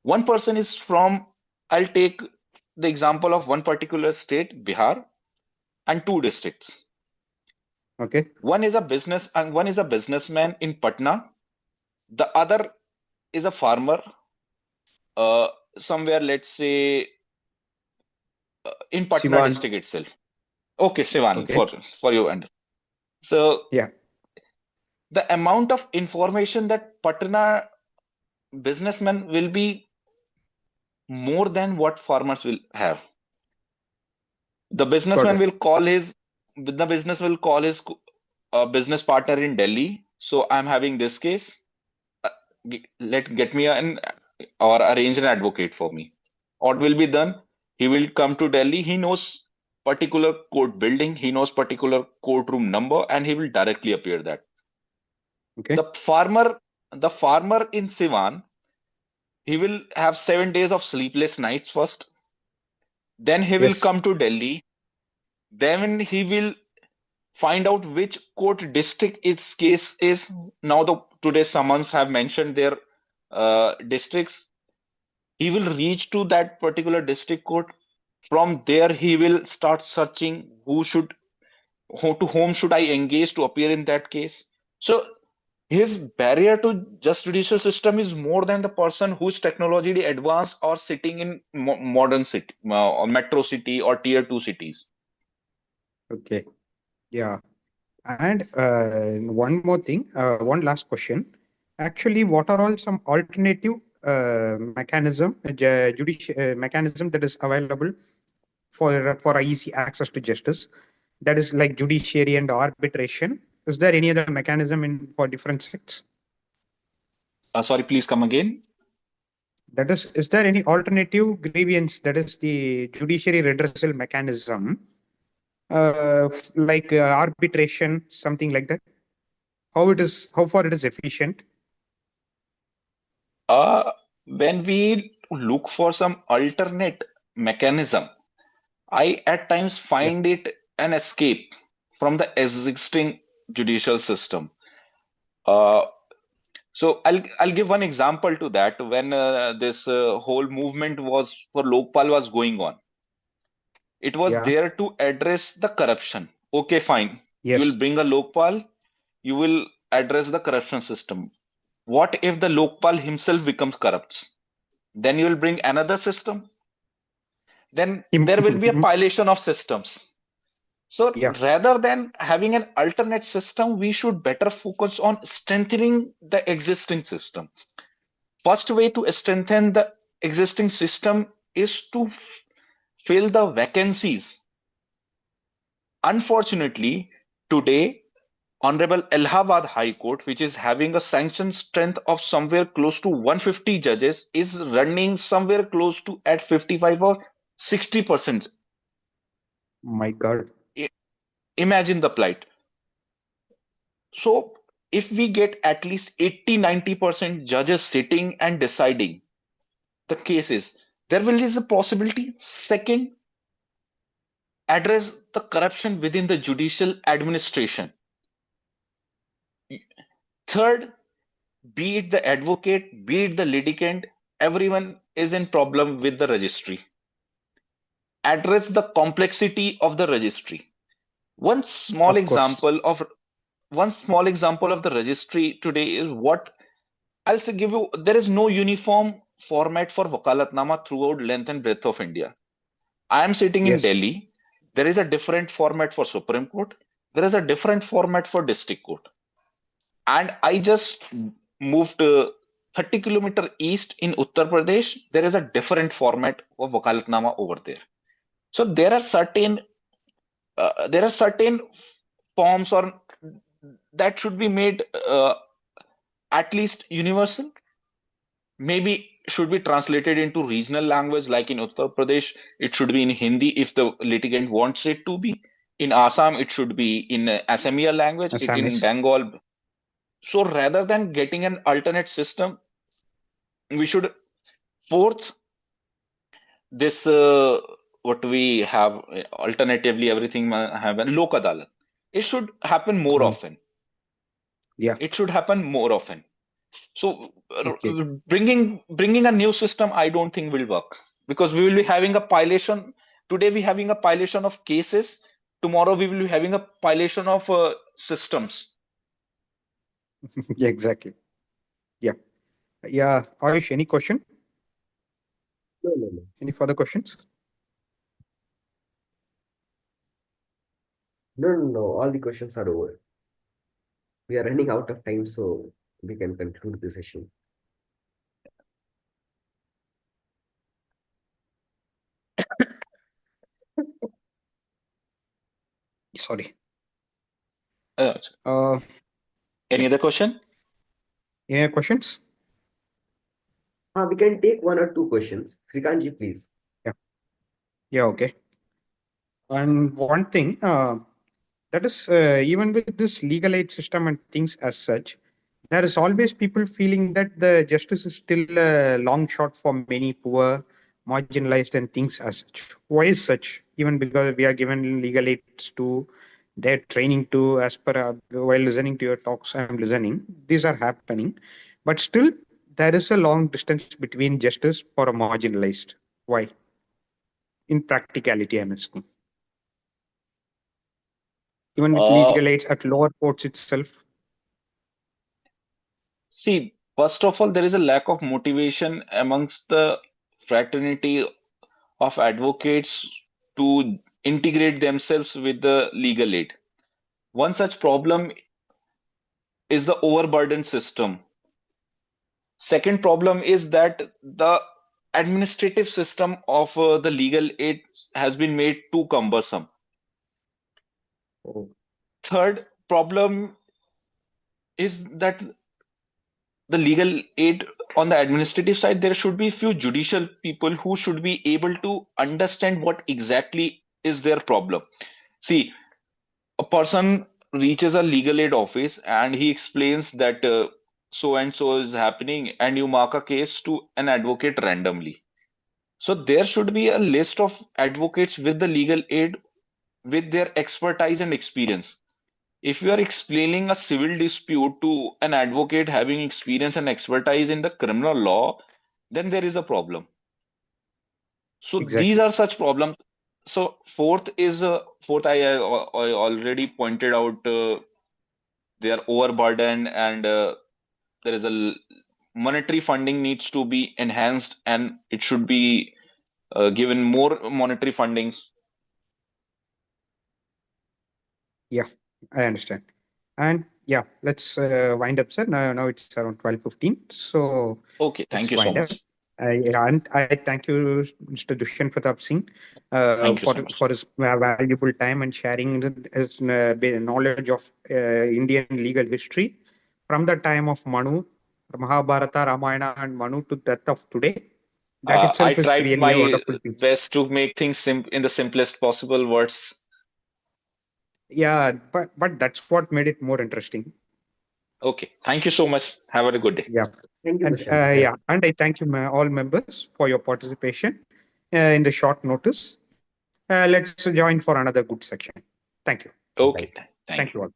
One person is from, I'll take the example of one particular state, Bihar, and two districts. Okay. One is a business and one is a businessman in Patna. The other is a farmer uh, somewhere, let's say, in Patna Sivan. district itself. Okay, Sivan, Okay. for you. And so Yeah. the amount of information that Patna businessmen will be more than what farmers will have. The Got businessman it. will call his the business will call his business partner in Delhi. So I'm having this case. Uh, get me an or arrange an advocate for me. What will be done? He will come to Delhi. He knows particular court building. He knows particular courtroom number, and he will directly appear that. Okay. The farmer in Sivan, he will have 7 days of sleepless nights first. Then he will Yes. come to Delhi. Then he will find out which court district its case is. Now the today's summons have mentioned their districts. He will reach to that particular district court. From there, he will start searching to whom should I engage to appear in that case. So his barrier to just judicial system is more than the person who's technologically advanced or sitting in modern city or metro city or tier 2 cities. Okay. Yeah. And one more thing, one last question. Actually, what are all some alternative mechanism, judicial mechanism that is available for easy access to justice. That is like judiciary and arbitration. Is there any other mechanism in for different sects? Sorry, please come again. That is there any alternative grievance, that is the judiciary redressal mechanism, like arbitration, something like that? How far it is efficient? When we look for some alternate mechanism, I at times Yeah. find it an escape from the existing judicial system. Uh, so I'll give one example to that. When this whole movement was for Lokpal was going on, it was Yeah. there to address the corruption. Okay, fine. You will Yes. bring a Lokpal, you will address the corruption system. What if the Lokpal himself becomes corrupt? Then you will bring another system. Then there will be a pilation of systems. So Yeah. rather than having an alternate system, we should better focus on strengthening the existing system. First way to strengthen the existing system is to fill the vacancies. Unfortunately, today, Honorable Allahabad High Court, which is having a sanction strength of somewhere close to 150 judges, is running somewhere close to at 55 or 60%. My God. Imagine the plight. So if we get at least 80-90% judges sitting and deciding the cases, there will is a possibility. Second, address the corruption within the judicial administration. Third, be it the advocate, be it the litigant, everyone is in problem with the registry. Address the complexity of the registry. One small Of course. example of the registry today is what I'll say give you. There is no uniform format for wakalatnama throughout length and breadth of India. I am sitting in Yes. Delhi. There is a different format for Supreme Court. There is a different format for District Court. And I just moved 30 kilometer east in Uttar Pradesh. There is a different format of wakalatnama over there. So there are certain forms or that should be made at least universal. Maybe should be translated into regional language, like in Uttar Pradesh it should be in Hindi if the litigant wants it to be. In Assam it should be in Assamese language, in Assamese. Bengal. So rather than getting an alternate system, we should fourth this what we have alternatively everything have a lok adalat. It should happen more Mm. often. Yeah. It should happen more often. So Okay. bringing a new system, I don't think will work, because we will be having a pilation. Today we having a pilation of cases. Tomorrow we will be having a pilation of systems. Yeah, exactly. Yeah. Yeah. Ayush, any question? No, no, no. Any further questions? No, no, no. All the questions are over. We are running out of time, so we can conclude the session. Sorry. Uh, Uh, any yeah. other question? Any other questions? We can take one or two questions. Srikantji, please. Yeah. Yeah. Okay. And one thing, that is, even with this legal aid system and things as such, there is always people feeling that the justice is still a long shot for many poor, marginalized, and things as such. Why is such? Even because we are given legal aids to their training to, as per while listening to your talks, I'm listening. These are happening, but still there is a long distance between justice for a marginalized. Why? In practicality, I'm asking. Even with Uh, legal aids at lower courts itself. See, first of all, there is a lack of motivation amongst the fraternity of advocates to integrate themselves with the legal aid. One such problem is the overburdened system. Second problem is that the administrative system of the legal aid has been made too cumbersome. Oh, Third problem is that the legal aid on the administrative side, there should be few judicial people who should be able to understand what exactly is their problem. See, a person reaches a legal aid office and he explains that so and so is happening, and you mark a case to an advocate randomly. So there should be a list of advocates with the legal aid with their expertise and experience. If you are explaining a civil dispute to an advocate having experience and expertise in the criminal law, then there is a problem. So these exactly. are such problems. So fourth, I already pointed out, they are overburdened, and there is monetary funding needs to be enhanced, and it should be given more monetary fundings. Yeah, I understand. And yeah, let's wind up, sir. Now it's around 12:15. So Okay, thank let's you so wind up. much. Yeah, and I thank you, Mr. Dushyant Pratap Singh, Thank you so much. for his valuable time and sharing his knowledge of Indian legal history from the time of Manu, Mahabharata, Ramayana, and Manu to that of today. That I itself is tried really a my wonderful piece. best to make things in the simplest possible words. Yeah, but that's what made it more interesting. Okay, thank you so much. Have a good day. Yeah. Thank you, And Dushyant. Yeah. yeah, and I thank you, all members, for your participation in the short notice. Let's join for another good section. Thank you. Okay, Bye. Thank thank you you. all.